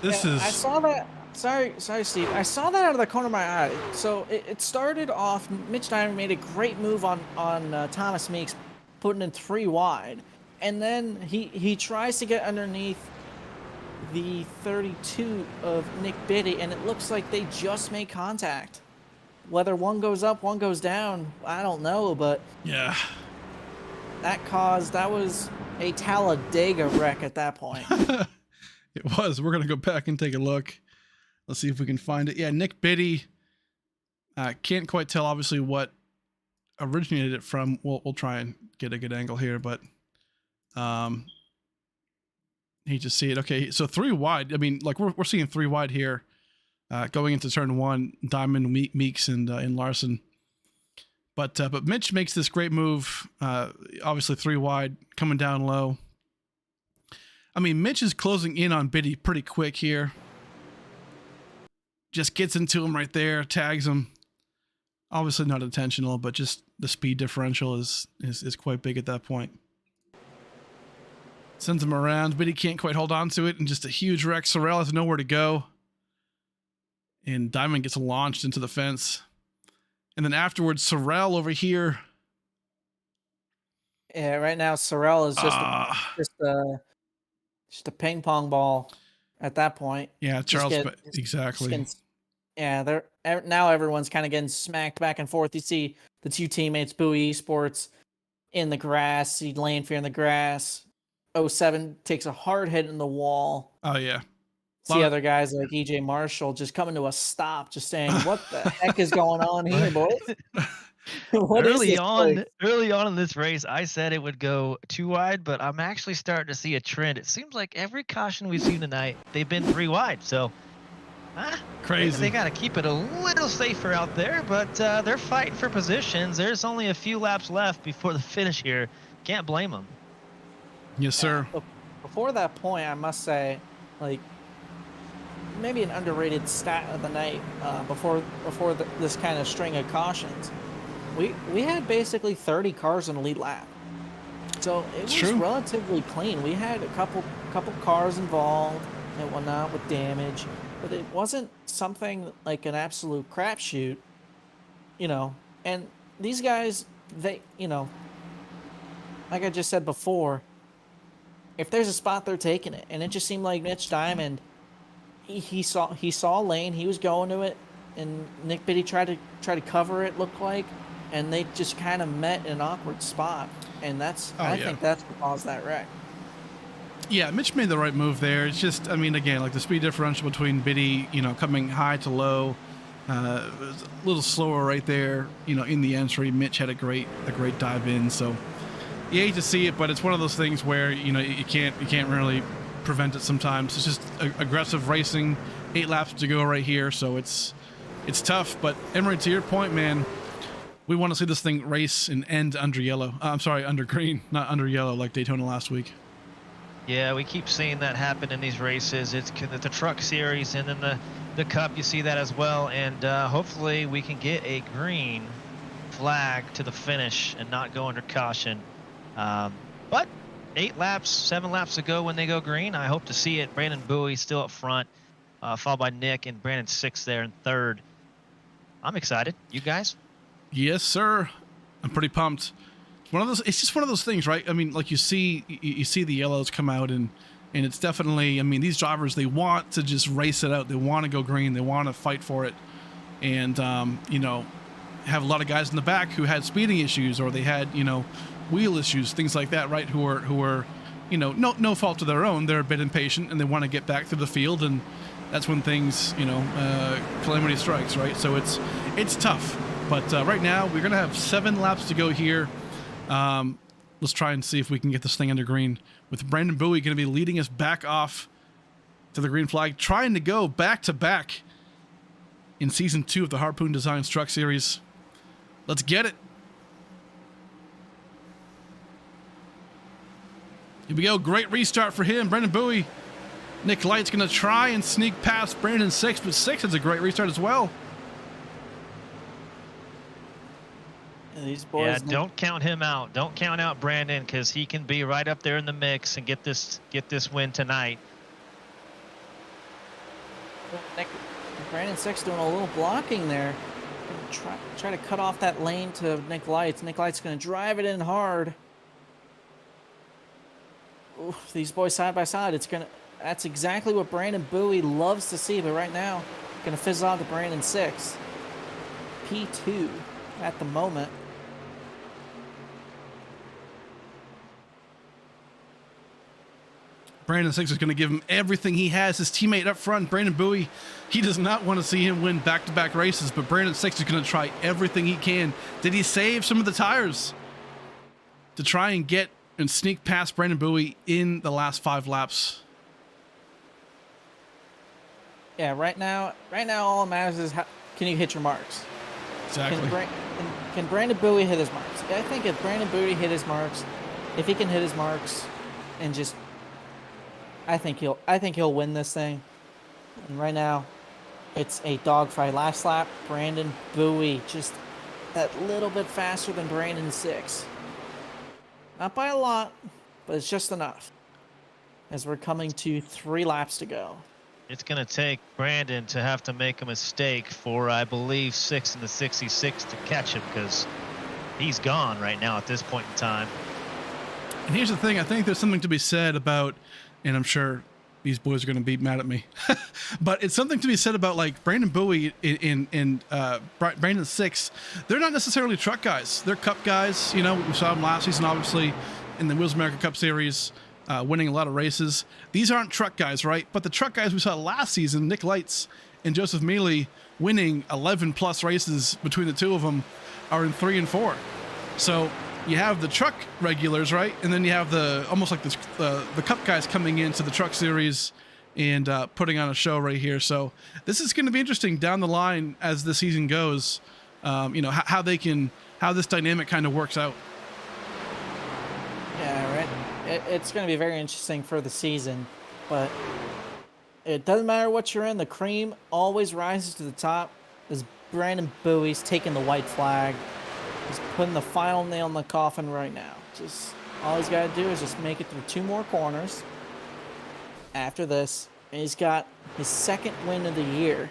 This is. I saw that. Sorry, Steve. I saw that out of the corner of my eye. So it started off. Mitch Diamond made a great move on Thomas Meeks, putting in 3 wide, and then he tries to get underneath the 32 of Nick Biddy, and it looks like they just made contact. Whether one goes up, one goes down, I don't know, but Yeah. that was a Talladega wreck at that point. It was. We're gonna go back and take a look. Let's see if we can find it. Yeah, Nick Biddy. Can't quite tell, obviously, what originated it from. We'll try and get a good angle here, but you just see it. Okay, so 3 wide. I mean, like we're seeing 3 wide here, going into turn 1. Diamond, Meeks, and Larson. But Mitch makes this great move. Obviously 3 wide, coming down low. I mean, Mitch is closing in on Biddy pretty quick here. Just gets into him right there, tags him. Obviously not intentional, but just the speed differential is quite big at that point. Sends him around, but he can't quite hold on to it, and just a huge wreck. Sorrell has nowhere to go. And Diamond gets launched into the fence. And then afterwards, Sorrell over here. Yeah, right now Sorrell is just a ping pong ball at that point. Yeah, Charles, exactly. Yeah, now everyone's kind of getting smacked back and forth. You see the 2 teammates, Bowie Esports, in the grass. See Lane Fear in the grass. 07 takes a hard hit in the wall. Oh, yeah. See other guys like EJ Marshall just coming to a stop, just saying, "What the heck is going on here, boys?" Early on in this race, I said it would go 2 wide, but I'm actually starting to see a trend. It seems like every caution we've seen tonight, they've been 3 wide. So, crazy. They got to keep it a little safer out there, but they're fighting for positions. There's only a few laps left before the finish here. Can't blame them. Yes, sir. Before that point, I must say, like, maybe an underrated stat of the night. Before this kind of string of cautions, we had basically 30 cars in the lead lap, so it was relatively clean. We had a couple cars involved and whatnot with damage, but it wasn't something like an absolute crapshoot, you know. And these guys, they, you know, like I just said before, if there's a spot, they're taking it. And it just seemed like Mitch Diamond, he saw a lane, he was going to it, and Nick Biddy tried to cover it, looked like, and they just kind of met in an awkward spot, and I think that's what caused that wreck. Yeah, Mitch made the right move there. It's just, I mean, again, like the speed differential between Biddy, you know, coming high to low, was a little slower right there, you know, in the entry. Mitch had a great dive in, so you hate to see it, but it's one of those things where, you know, you can't really prevent it sometimes. It's just aggressive racing. 8 laps to go right here, so it's tough. But Emery, to your point, man, we want to see this thing race and end under yellow. I'm sorry, under green, not under yellow like Daytona last week. Yeah, we keep seeing that happen in these races. It's the truck series and then the cup, you see that as well. And hopefully we can get a green flag to the finish and not go under caution. But 7 laps to go when they go green. I hope to see it. Brandon Bowie still up front, followed by Nick and Brandon 6th there in 3rd. I'm excited. You guys? Yes, sir. I'm pretty pumped. It's just one of those things, right? I mean, like you see the yellows come out, and it's definitely, I mean, these drivers, they want to just race it out. They want to go green. They want to fight for it. And, you know, have a lot of guys in the back who had speeding issues, or they had, you know, wheel issues, things like that, right? Who are no fault of their own. They're a bit impatient and they want to get back through the field, and that's when things, calamity strikes, right? So it's tough. But right now we're gonna have 7 laps to go here. Let's try and see if we can get this thing under green, with Brandon Bowie going to be leading us back off to the green flag, trying to go back to back in season 2 of the Harpoon Designs Truck Series. Let's get it. Here we go. Great restart for him. Brandon Bowie. Nick Light's going to try and sneak past Brandon 6, but 6 is a great restart as well. These boys. Yeah, don't count him out. Don't count out Brandon, because he can be right up there in the mix and get this win tonight. Brandon 6 doing a little blocking there. Try to cut off that lane to Nick Lights. Nick Lights going to drive it in hard. Ooh, these boys side by side. That's exactly what Brandon Bowie loves to see. But right now, going to fizz out to Brandon 6. P2 at the moment. Brandon 6 is going to give him everything he has. His teammate up front, Brandon Bowie, he does not want to see him win back-to-back races, but Brandon 6 is going to try everything he can. Did he save some of the tires to try and get and sneak past Brandon Bowie in the last 5 laps? Yeah, right now all that matters is can you hit your marks? Exactly. Can Brandon Bowie hit his marks? I think if Brandon Bowie hit his marks, if he can hit his marks and just I think he'll win this thing. And right now, it's a dogfight. Last lap, Brandon Bowie just that little bit faster than Brandon 6. Not by a lot, but it's just enough. As we're coming to 3 laps to go. It's going to take Brandon to have to make a mistake for, I believe, 6 in the 66 to catch him, because he's gone right now at this point in time. And here's the thing. I think there's something to be said about, and I'm sure these boys are going to be mad at me, but it's something to be said about like Brandon Bowie and Brandon 6. They're not necessarily truck guys. They're cup guys. We saw them last season, obviously, in the Wheels America Cup Series, winning a lot of races. These aren't truck guys, right? But the truck guys we saw last season, Nick Lights and Joseph Mealy, winning 11 plus races between the two of them, are in 3 and 4. So you have the truck regulars, right? And then you have almost like the cup guys coming into the truck series and putting on a show right here. So this is going to be interesting down the line as the season goes. How this dynamic kind of works out. Yeah, right. It's going to be very interesting for the season, but it doesn't matter what you're in. The cream always rises to the top. As Brandon Bowie's taking the white flag. He's putting the final nail in the coffin right now. Just all he's got to do is just make it through 2 more corners. After this, and he's got his 2nd win of the year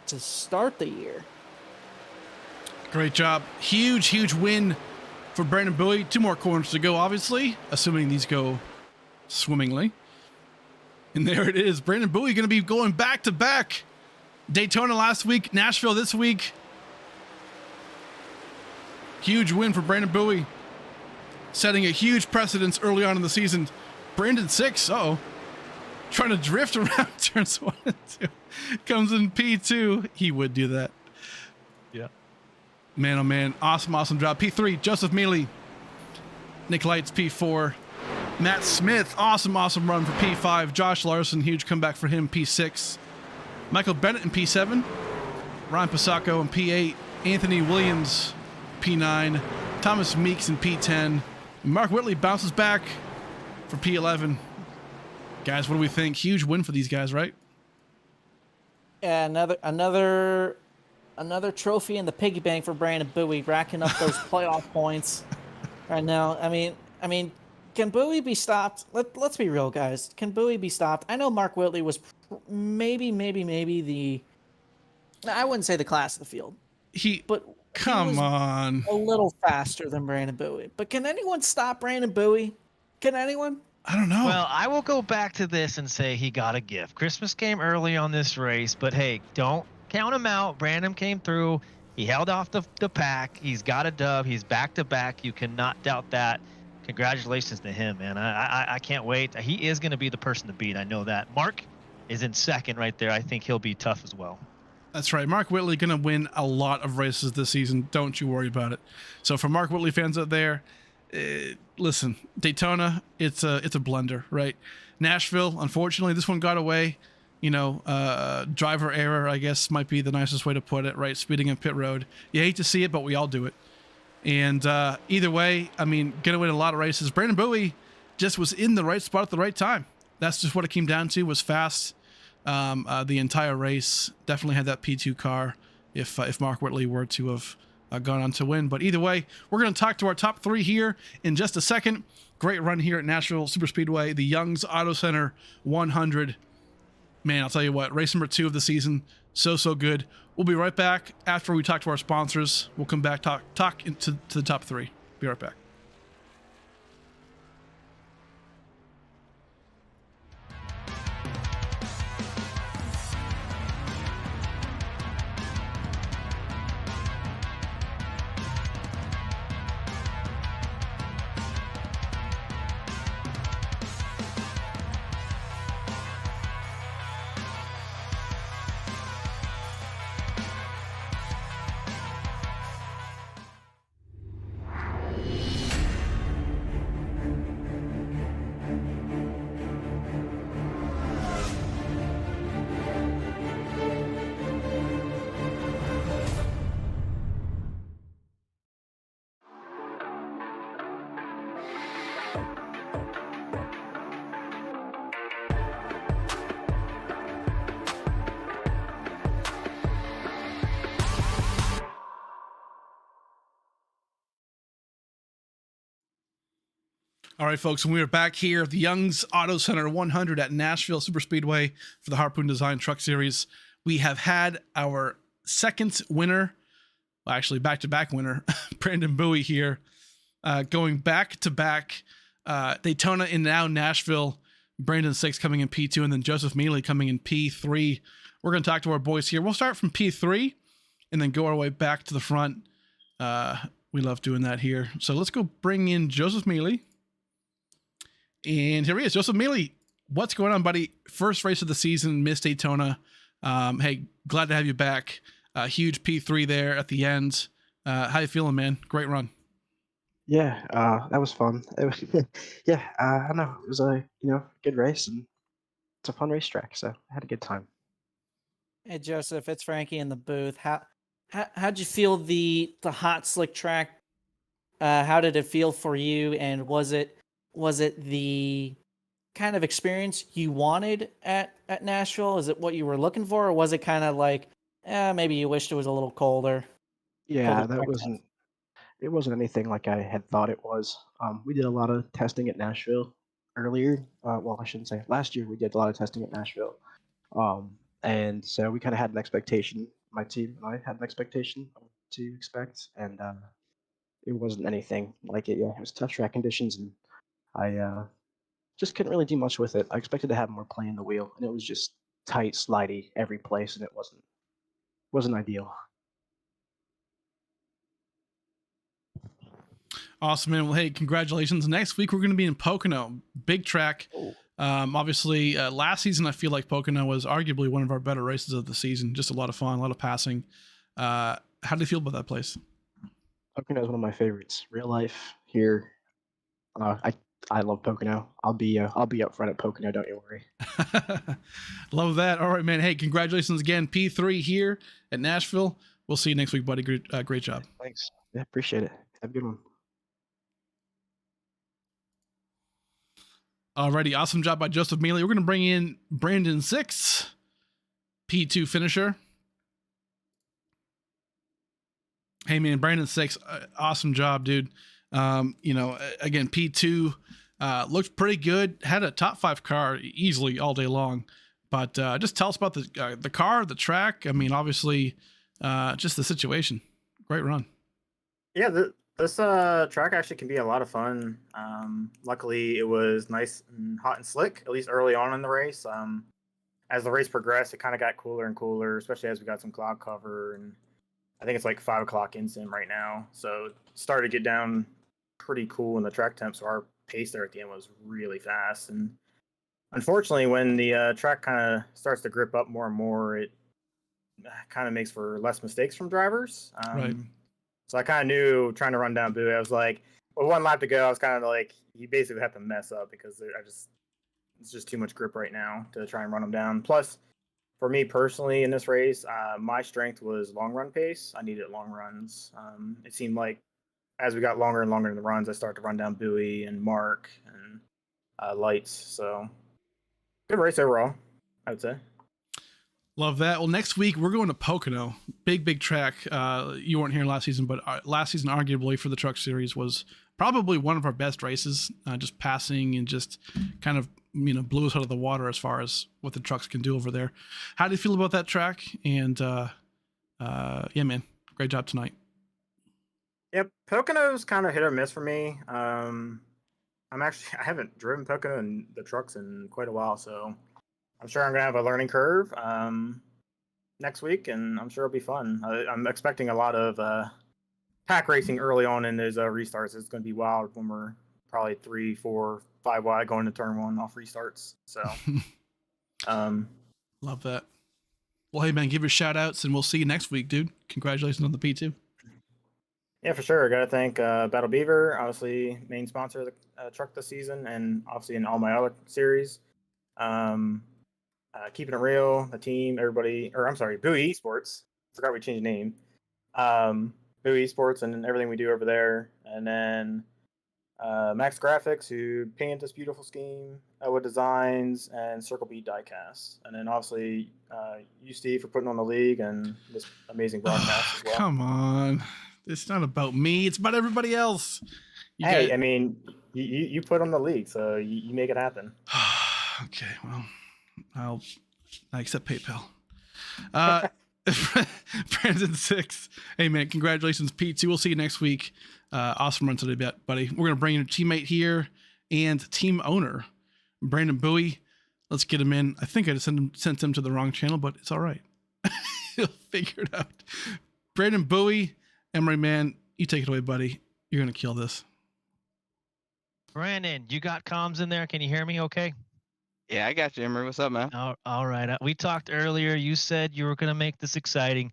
to start the year. Great job. Huge win for Brandon Bowie. 2 more corners to go, obviously, assuming these go swimmingly. And there it is. Brandon Bowie going to be going back to back. Daytona last week, Nashville this week. Huge win for Brandon Bowie, setting a huge precedence early on in the season. Brandon 6, trying to drift around turns 1 and 2. Comes in P2. He would do that. Yeah. Man, oh man. Awesome job. P3, Joseph Mealy. Nick Lights, P4. Matt Smith, awesome run for P5. Josh Larson, huge comeback for him, P6. Michael Bennett in P7. Ryan Pasacco in P8. Anthony Williams, P9. Thomas Meeks in P10. Mark Whitley bounces back for P11. Guys, what do we think? Huge win for these guys, right? Yeah, another trophy in the piggy bank for Brandon Bowie, racking up those playoff points right now. I mean, can Bowie be stopped? Let's be real, guys. Can Bowie be stopped? I know Mark Whitley was maybe the, I wouldn't say the class of the field. Come on. A little faster than Brandon Bowie. But can anyone stop Brandon Bowie? Can anyone? I don't know. Well, I will go back to this and say he got a gift. Christmas came early on this race, but hey, don't count him out. Brandon came through. He held off the pack. He's got a dub. He's back to back. You cannot doubt that. congratulations to him, man. I can't wait. He is going to be the person to beat. I know that. Mark is in second right there. I think he'll be tough as well. That's right. Mark Whitley going to win a lot of races this season. Don't you worry about it. So for Mark Whitley fans out there, listen, Daytona, it's a blunder, right? Nashville, unfortunately, this one got away. Driver error, I guess, might be the nicest way to put it, right? Speeding in pit road. You hate to see it, but we all do it. And either way, I mean, going to win a lot of races. Brandon Bowie just was in the right spot at the right time. That's just what it came down to, was fast the entire race. Definitely had that P2 car if Mark Whitley were to have gone on to win. But either way, we're going to talk to our top three here in just a second. Great run here at Nashville Superspeedway, the Young's Auto Center 100. Man, I'll tell you what, race number 2 of the season, so good. We'll be right back after we talk to our sponsors. We'll come back, talk into the top 3. Be right back. All right, folks, and we are back here at the Young's Auto Center 100 at Nashville Superspeedway for the Harpoon Design Truck Series. We have had our second winner, well, actually back-to-back winner, Brandon Bowie here, going back-to-back Daytona and now Nashville. Brandon 6 coming in P2, and then Joseph Mealy coming in P3. We're going to talk to our boys here. We'll start from P3 and then go our way back to the front. We love doing that here. So let's go bring in Joseph Mealy. And here he is, Joseph Mealy. What's going on, buddy? First race of the season, missed Daytona. Hey, glad to have you back. Huge P3 there at the end. How you feeling, man? Great run. Yeah, that was fun. It was, yeah, I know it was a good race, and it's a fun racetrack, so I had a good time. Hey Joseph, it's Frankie in the booth. How'd you feel the hot slick track? How did it feel for you? And was it the kind of experience you wanted at Nashville? Is it what you were looking for, or was it kind of like, maybe you wished it was a little colder? Yeah, colder track it wasn't anything like I had thought it was. We did a lot of testing at Nashville earlier. Well, I shouldn't say last year. We did a lot of testing at Nashville, and so we kind of had an expectation. My team and I had an expectation of what to expect, and it wasn't anything like it. Yeah, it was tough track conditions, and I just couldn't really do much with it. I expected to have more play in the wheel, and it was just tight, slidey every place, and it wasn't ideal. Awesome, man. Well, hey, congratulations. Next week, we're going to be in Pocono. Big track. Oh. Obviously, last season, I feel like Pocono was arguably one of our better races of the season. Just a lot of fun, a lot of passing. How do you feel about that place? Pocono is one of my favorites. Real life here. I love Pocono. I'll be up front at Pocono. Don't you worry. Love that. All right, man. Hey, congratulations again. P3 here at Nashville. We'll see you next week, buddy. Great job. Thanks. Yeah, appreciate it. Have a good one. Alrighty, awesome job by Joseph Mealy. We're going to bring in Brandon 6, P2 finisher. Hey, man, Brandon 6, awesome job, dude. Again, P2 looked pretty good. Had a top 5 car easily all day long. But just tell us about the car, the track. I mean, obviously, just the situation. Great run. Yeah, this track actually can be a lot of fun. Luckily, it was nice and hot and slick, at least early on in the race. As the race progressed, it kind of got cooler and cooler, especially as we got some cloud cover. And I think it's like 5 o'clock in sim right now. So it started to get down pretty cool in the track temp. So our pace there at the end was really fast. And unfortunately, when the track kind of starts to grip up more and more, it kind of makes for less mistakes from drivers. Right. So I kind of knew trying to run down Bowie, I was like, well, one lap to go, I was kind of like, you basically have to mess up because it's just too much grip right now to try and run them down. Plus, for me personally in this race, my strength was long run pace. I needed long runs. It seemed like as we got longer and longer in the runs, I started to run down Bowie and Mark and Lights. So good race overall, I would say. Love that. Well, next week we're going to Pocono. Big track. You weren't here last season, but last season, arguably for the Truck Series, was probably one of our best races. Just passing and just kind of blew us out of the water as far as what the trucks can do over there. How do you feel about that track? And yeah, man, great job tonight. Yep, Pocono's kind of hit or miss for me. I haven't driven Pocono and the trucks in quite a while, so I'm sure I'm gonna have a learning curve next week, and I'm sure it'll be fun. I'm expecting a lot of pack racing early on in those restarts. It's gonna be wild when we're probably 3, 4, 5 wide going to turn 1 off restarts. So, love that. Well, hey man, give your shout outs, and we'll see you next week, dude. Congratulations on the P2. Yeah, for sure. Got to thank Battle Beaver, obviously main sponsor of the truck this season, and obviously in all my other series. Keeping it real, the team, everybody, or I'm sorry, Bowie Esports. Forgot we changed the name. Bowie Esports and everything we do over there, and then Max Graphics, who painted this beautiful scheme, Elwood Designs, and Circle Beat Diecast, and then obviously you, Steve, for putting on the league and this amazing broadcast as well. Come on. It's not about me. It's about everybody else. I mean, you put on the league, so you make it happen. Okay, well, I accept PayPal. Brandon 6. Hey, man, congratulations, Pete. We'll see you next week. Awesome run today, buddy. We're going to bring in a teammate here and team owner, Brandon Bowie. Let's get him in. I think I just sent him to the wrong channel, but it's all right. He'll figure it out. Brandon Bowie, Emery, man, you take it away, buddy. You're going to kill this. Brandon, you got comms in there? Can you hear me okay? Yeah, I got you, Emery. What's up, man? All right. We talked earlier. You said you were going to make this exciting.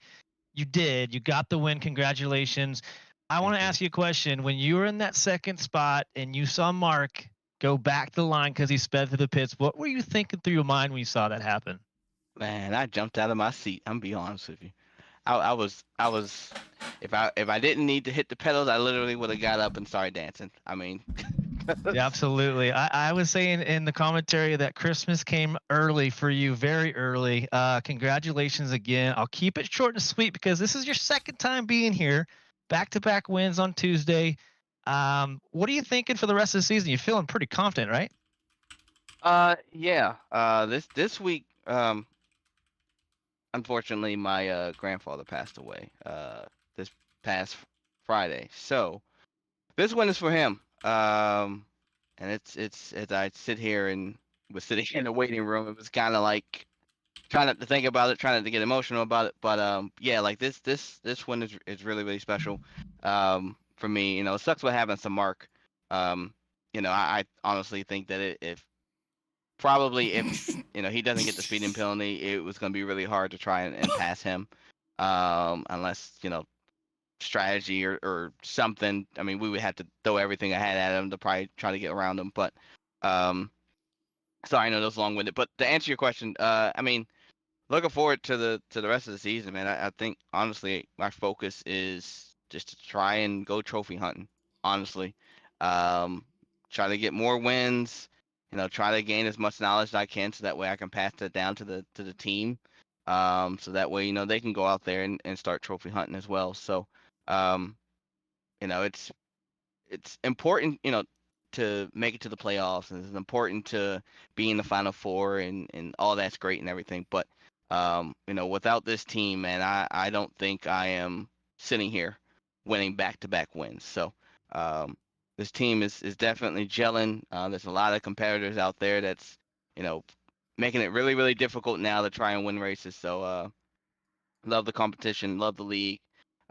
You did. You got the win. Congratulations. I want to ask you a question. When you were in that second spot and you saw Mark go back to the line because he sped through the pits, what were you thinking through your mind when you saw that happen? Man, I jumped out of my seat. I'm be honest with you. I was if I didn't need to hit the pedals, I literally would have got up and started dancing. I mean, yeah, absolutely. I was saying in the commentary that Christmas came early for you, very early. Congratulations again. I'll keep it short and sweet because this is your second time being here. Back-to-back wins on Tuesday. What are you thinking for the rest of the season? You're feeling pretty confident, right? Yeah. This week, unfortunately, my grandfather passed away this past Friday. So this one is for him. And it's as I sit here and was sitting in the waiting room, it was kind of like trying not to think about it, trying not to get emotional about it. But yeah, like this one is really special for me. It sucks what happens to Mark. I honestly think that if he doesn't get the speeding penalty, it was going to be really hard to try and pass him, unless strategy or something. I mean, we would have to throw everything I had at him to probably try to get around him. But sorry, I know that was long-winded. But to answer your question, I mean, looking forward to the rest of the season, man. I think honestly, my focus is just to try and go trophy hunting. Honestly, try to get more wins. Try to gain as much knowledge as I can, so that way I can pass that down to the team. So that way, they can go out there and start trophy hunting as well. So, it's important, to make it to the playoffs, and it's important to be in the Final Four, and all that's great and everything. But, without this team, man, I don't think I am sitting here winning back-to-back wins. So, this team is definitely gelling. There's a lot of competitors out there that's, making it really difficult now to try and win races. So, love the competition, love the league,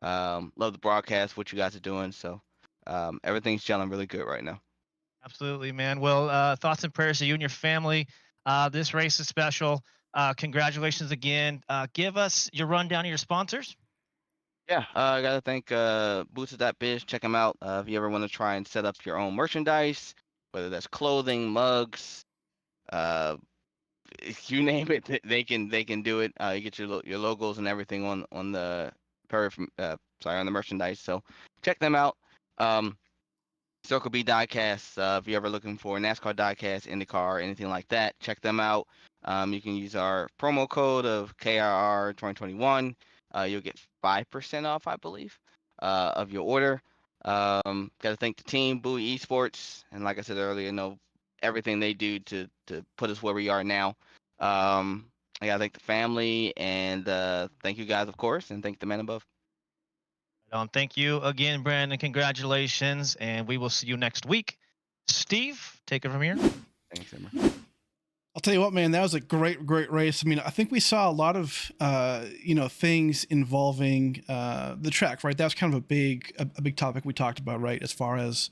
love the broadcast, what you guys are doing. So, Everything's gelling really good right now. Absolutely, man. Well, thoughts and prayers to you and your family. This race is special. Congratulations again. Give us your rundown of your sponsors. Yeah, I gotta thank Boots.biz. Check them out. If you ever want to try and set up your own merchandise, whether that's clothing, mugs, uh, you name it, they can do it. You get your logos and everything on the on the merchandise. So check them out. Circle B diecast. If you're ever looking for NASCAR diecast, IndyCar, anything like that, check them out. You can use our promo code of KRR 2021. You'll get 5% off, I believe, of your order. Got to thank the team, Bowie Esports, and like I said earlier, everything they do to put us where we are now. I gotta thank the family and thank you guys, of course, and thank the man above. Thank you again, Brandon. Congratulations, and we will see you next week. Steve, take it from here. Thanks, Emma. I'll tell you what, man, that was a great race. I mean, I think we saw a lot of, things involving the track, right? That was kind of a big topic we talked about, right? As far as,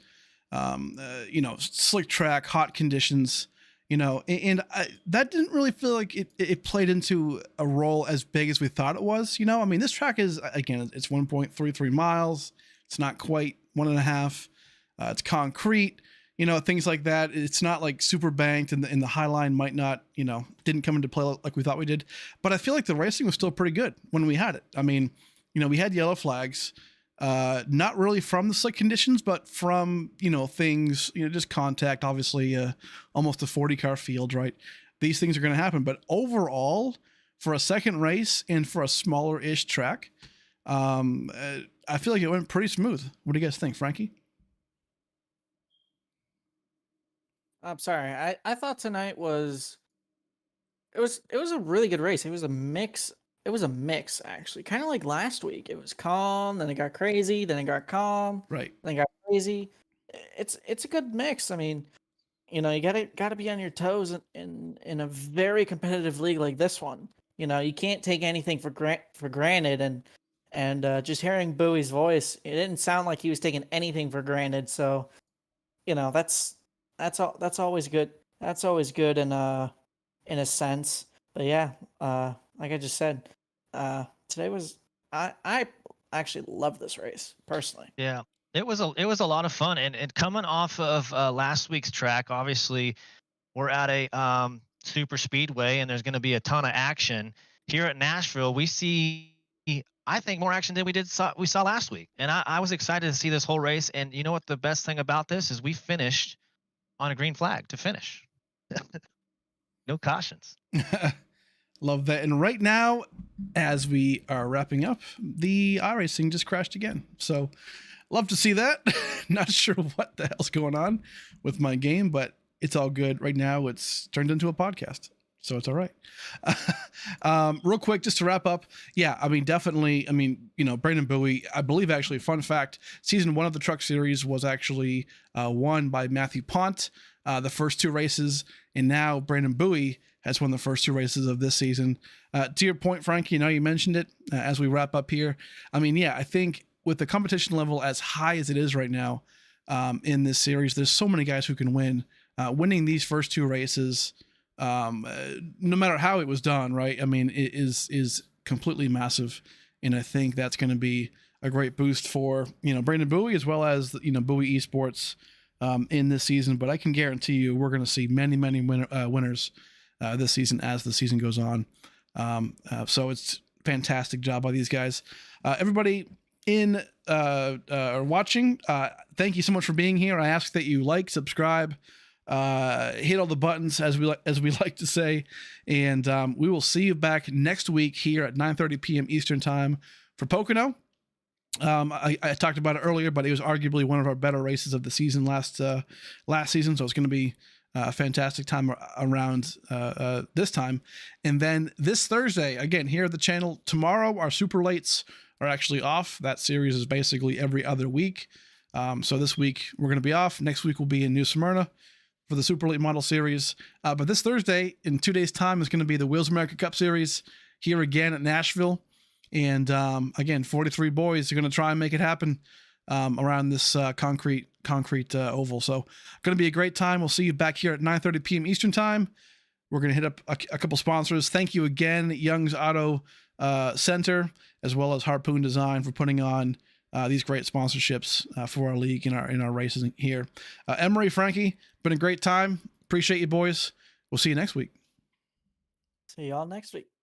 slick track, hot conditions, that didn't really feel like it played into a role as big as we thought it was. I mean, this track is, again, it's 1.33 miles. It's not quite 1.5. It's concrete. Things like that. It's not like super banked, and the high line might not, didn't come into play like we thought we did. But I feel like the racing was still pretty good when we had it. I mean, we had yellow flags, not really from the slick conditions, but from, things, just contact, obviously, almost a 40-car field, right? These things are going to happen. But overall, for a second race and for a smaller-ish track, I feel like it went pretty smooth. What do you guys think, Frankie? I'm sorry. I thought tonight was it was a really good race. It was a mix. It was a mix, actually. Kind of like last week. It was calm, then it got crazy, then it got calm, Right. then it got crazy. It's a good mix. I mean, you gotta be on your toes in a very competitive league like this one. You can't take anything for granted, and just hearing Bowie's voice, it didn't sound like he was taking anything for granted. So, that's always good. That's always good in a sense. But yeah, like I just said, today was I actually love this race personally. Yeah, it was a lot of fun, and coming off of last week's track, obviously we're at a super speedway, and there's going to be a ton of action here at Nashville. We see, I think, more action than we saw last week, and I was excited to see this whole race. And you know what? The best thing about this is we finished on a green flag to finish. No cautions. Love that. And right now, as we are wrapping up, the iRacing just crashed again. So love to see that. Not sure what the hell's going on with my game, but it's all good. Right now, it's turned into a podcast. So it's all right. Real quick, just to wrap up. Yeah, I mean, definitely. I mean, Brandon Bowie, I believe actually, fun fact, season 1 of the Truck Series was actually won by Matthew Pont, the first 2 races. And now Brandon Bowie has won the first 2 races of this season. To your point, Frankie, you mentioned it as we wrap up here. I mean, yeah, I think with the competition level as high as it is right now in this series, there's so many guys who can win. Winning these first 2 races, no matter how it was done, right? I mean, it is completely massive, and I think that's going to be a great boost for Brandon Bowie as well as Bowie Esports in this season. But I can guarantee you, we're going to see many winners this season as the season goes on. So it's fantastic job by these guys. Everybody in or watching, thank you so much for being here. I ask that you like, subscribe, hit all the buttons as we like to say, and we will see you back next week here at 9:30 p.m. Eastern time for Pocono. I talked about it earlier, but it was arguably one of our better races of the season last season, so it's going to be a fantastic time around this time. And then this Thursday, again, here at the channel. Tomorrow, our super lates are actually off. That series is basically every other week. So this week we're going to be off. Next week we'll be in New Smyrna for the Super Late Model Series. But this Thursday, in 2 days' time, is going to be the Wheels America Cup Series here again at Nashville. And again, 43 boys are going to try and make it happen. around this concrete oval. So going to be a great time. We'll see you back here at 9:30 p.m. Eastern time. We're going to hit up a couple sponsors. Thank you again, Young's Auto Center, as well as Harpoon Design, for putting on these great sponsorships for our league in our races here. Emery, Frankie, been a great time. Appreciate you, boys. We'll see you next week. See y'all next week.